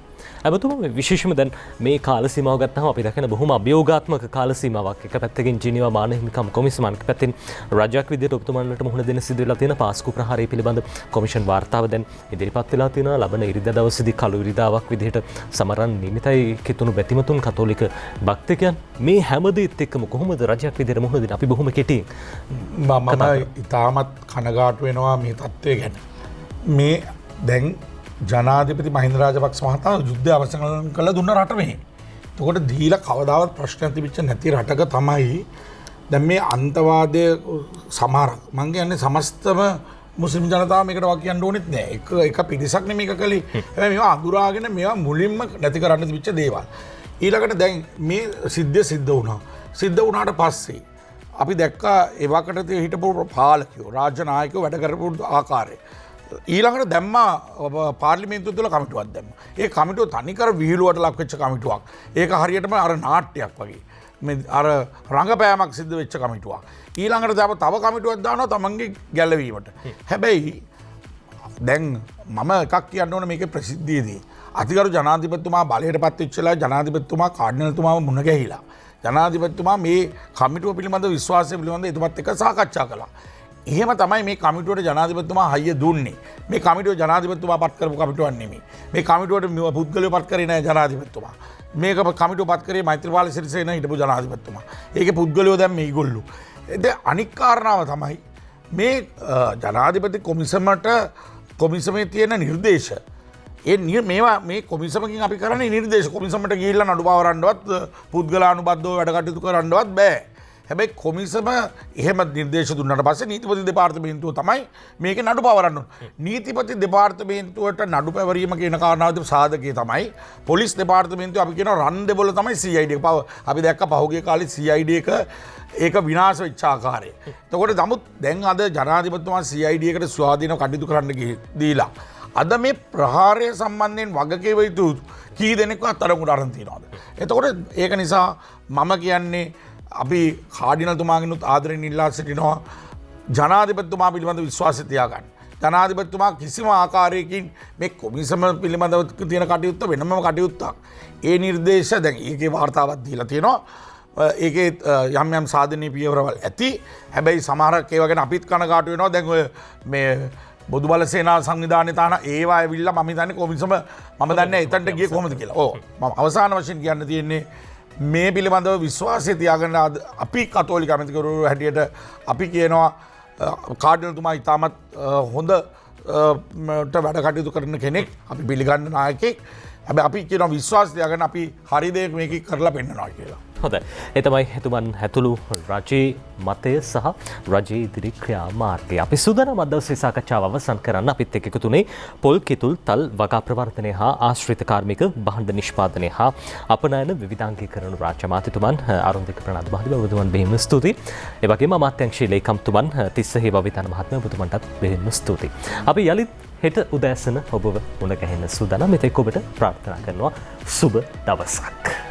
ඇමතුමා විශේෂයෙන්ම දැන් මේ කාල සීමාව ගත්තහම අපි දකින බොහොම අභියෝගාත්මක කාල සීමාවක්. එක පැත්තකින් ජිනීවා මානව හිමිකම් කොමිසම අනිත් පැත්තෙන් රාජ්‍යයක් විදිහට ඔබතුමන්ලට මුහුණ දෙන්න සිදු වෙලා තියෙන පාස්කු ප්‍රහාරය පිළිබඳ කොමිෂන් වාර්තාව දැන් ඉදිරිපත් වෙලා තියෙනවා. ලබන ඉරිදා දවසේදී කළු ඉරිදාවක් විදිහට සමරන් නිමිතයි කිතුණු බැතිමතුන් කතෝලික භක්තිකයන් මේ හැමදේත් එක්කම කොහොමද රාජ්‍යයක් විදිහට මුහුණ දෙන්නේ? අපි බොහොම කෙටියෙන් මම ඉතාමත් කනගාටු වෙනවා මේ තත්ත්වය ගැන. මේ දැන් ජනාධිපති මහින්ද රාජපක්ෂ මහතා යුද්ධය අවසන් කළ දුන්න රට මේ. එතකොට දීලා කවදාවත් ප්‍රශ්නයක් තිබිච්ච නැති රටක තමයි දැන් මේ අන්තවාදය සමහරක් මං කියන්නේ සමස්තම මුස්ලිම් ජනතාව මේකට වා කියන්න ඕනෙත් නෑ. එක පිරිසක් නෙමෙයි මේක කළේ. හැබැයි මේවා අඳුරාගෙන මේවා මුලින්ම නැති කරන්න තිබිච්ච දේවල්. ඊළඟට දැන් මේ සිද්ධ වුණා. සිද්ධ වුණාට පස්සේ අපි දැක්කා ඒවකට හිටපු පාලකයෝ රාජ්‍ය නායකයෝ වැඩ කරපු ආකාරය. ඊළඟට දැම්මා පාර්ලිමේන්තුව තුළ කමිටුවක් දැම්මා. ඒ කමිටුව තනිකර විහිළුවට ලක් වෙච්ච කමිටුවක්. ඒක හරියටම අර නාට්‍යයක් වගේ. මේ අර රංගපෑමක් සිද්ධ වෙච්ච කමිටුවක්. ඊළඟට තව කමිටුවක් දානවා තමන්ගේ ගැලවීමට. හැබැයි දැන් මම එකක් කියන්න ඕන මේකේ ප්‍රසිද්ධියේදී. අතිගරු ජනාධිපතිතුමා බලයට පත් වෙච්ච වෙලාවේ ජනාධිපතිතුමා කාඩිනල්තුමාව මුණ ගැහිලා. ජනාධිපතිතුමා මේ කමිටුව පිළිබඳ විශ්වාසය පිළිබඳ එතුමත් එක්ක සාකච්ඡා කළා. එහෙම තමයි මේ කමිටුවට ජනාධිපතිතුමා හයිය දුන්නේ. මේ කමිටුව ජනාධිපතිතුමා පත් කරපු කමිටුවක් නෙමෙයි. මේ කමිටුවට පුද්ගලයෝ පත් කරේ නැහැ ජනාධිපතිතුමා. මේක කමිටුව පත් කරේ මෛත්‍රීපාල සිරිසේන හිටපු ජනාධිපතිතුමා. ඒකේ පුද්ගලයෝ දැන් මේගොල්ලෝ. ඉතින් අනික් කාරණාව තමයි මේ ජනාධිපති කොමිසමේ තියෙන නිර්දේශ. මේවා මේ කොමිසමකින් අපි කරන්නේ නිර්දේශ කොමිසමට ගිහිල්ලා නඩු පවරන්නවත් පුද්ගලානුබද්ධව වැඩ කටයුතු කරන්නවත් බෑ. හැබැයි කොමිසම එහෙම නිර්දේශ දුන්නට පස්සේ නීතිපති දෙපාර්තමේන්තුව තමයි මේක නඩු පවරන්න ඕනේ. නීතිපති දෙපාර්තමේන්තුවට නඩු පැවරීම කියන කාරණාවට සාධකයේ තමයි පොලිස් දෙපාර්තමේන්තුව අපි කියන රන් දෙබොල තමයි CID එක. අපි දැක්ක පහුගිය කාලේ CID එක ඒක විනාශ වෙච්ච ආකාරය. එතකොට නමුත් දැන් අද ජනාධිපතිතුමා CID එකට ස්වාධීනව කටයුතු කරන්න දීලා අද මේ ප්‍රහාරය සම්බන්ධයෙන් වගකීම යුතු කී දෙනෙක්ව අත්අඩංගුවට අරන් තියනවාද? එතකොට ඒක නිසා මම කියන්නේ අපි කාඩිනල්තුමාගෙනුත් ආදරෙන් ඉල්ලා සිටිනවා ජනාධිපතිතුමා පිළිබඳ විශ්වාසය තියාගන්න. ජනාධිපතිතුමා කිසිම ආකාරයකින් මේ කොමිසම පිළිබඳව තියෙන කටයුත්ත වෙනම කටයුත්තක්. ඒ නිර්දේශ දැන් ඒකේ වාර්තාවක් දීලා තියෙනවා. ඒකේ යම් යම් සාධනීය පියවරවල් ඇති. හැබැයි සමහරක් ඒවා ගැන අපිත් කනගාටු වෙනවා. දැන් ඔය මේ බොදු බල සේනා සංවිධානය තාන ඒවා ඇවිල්ලා මම හිතන්නේ කොමිසම මම දන්නේ එතනට ගියේ කොහොමද කියලා. ඔව් මම අවසාන වශයෙන් කියන්න තියෙන්නේ මේ පිළිබඳව විශ්වාසය තියාගන්න අපි කතෝලික ඇමතිවරු හැටියට අපි කියනවා කාඩිනල්තුමා ඉතාමත් හොඳට වැඩ කටයුතු කරන කෙනෙක්. අපි පිළිගන්න නායකයෙක්. හැබැයි අපි කියනවා විශ්වාසය තියාගන්න අපි හරි දේ මේක කරලා පෙන්නනවා කියලා. හොඳයි. ඒ තමයි එතුමන් ඇතුළු රජයේ මතය සහ රජයේ ඉදිරි ක්‍රියා මාර්ගය. අපි සූදානම් අද දවසේ සාකච්ඡාව අවසන් කරන්න අපිත් එක්ක එකතුනේ පොල් කිතුල් තල් වගා ප්‍රවර්තනය හා ආශ්‍රිත කාර්මික භාණ්ඩ නිෂ්පාදනය හා අපනයන විවිධාංගීකරණ රාජ්‍ය අමාත්‍යතුමන් අරුන්දික ප්‍රනාන්දු මහත්මයා ඔබතුමන් බෙහෙම ස්තුතියි. ඒ වගේම අමාත්‍යාංශීය ලේකම්තුමන් තිස්ස හේවවිතාන මහත්මයා ඔබතුමන්ටත් බෙහෙම ස්තුතියි. අපි යලිත් හෙට උදෑසන ඔබව මුණ ගැහෙන්න සූදානම්. මෙතෙක් ඔබට ප්‍රාර්ථනා කරනවා සුබ දවසක්.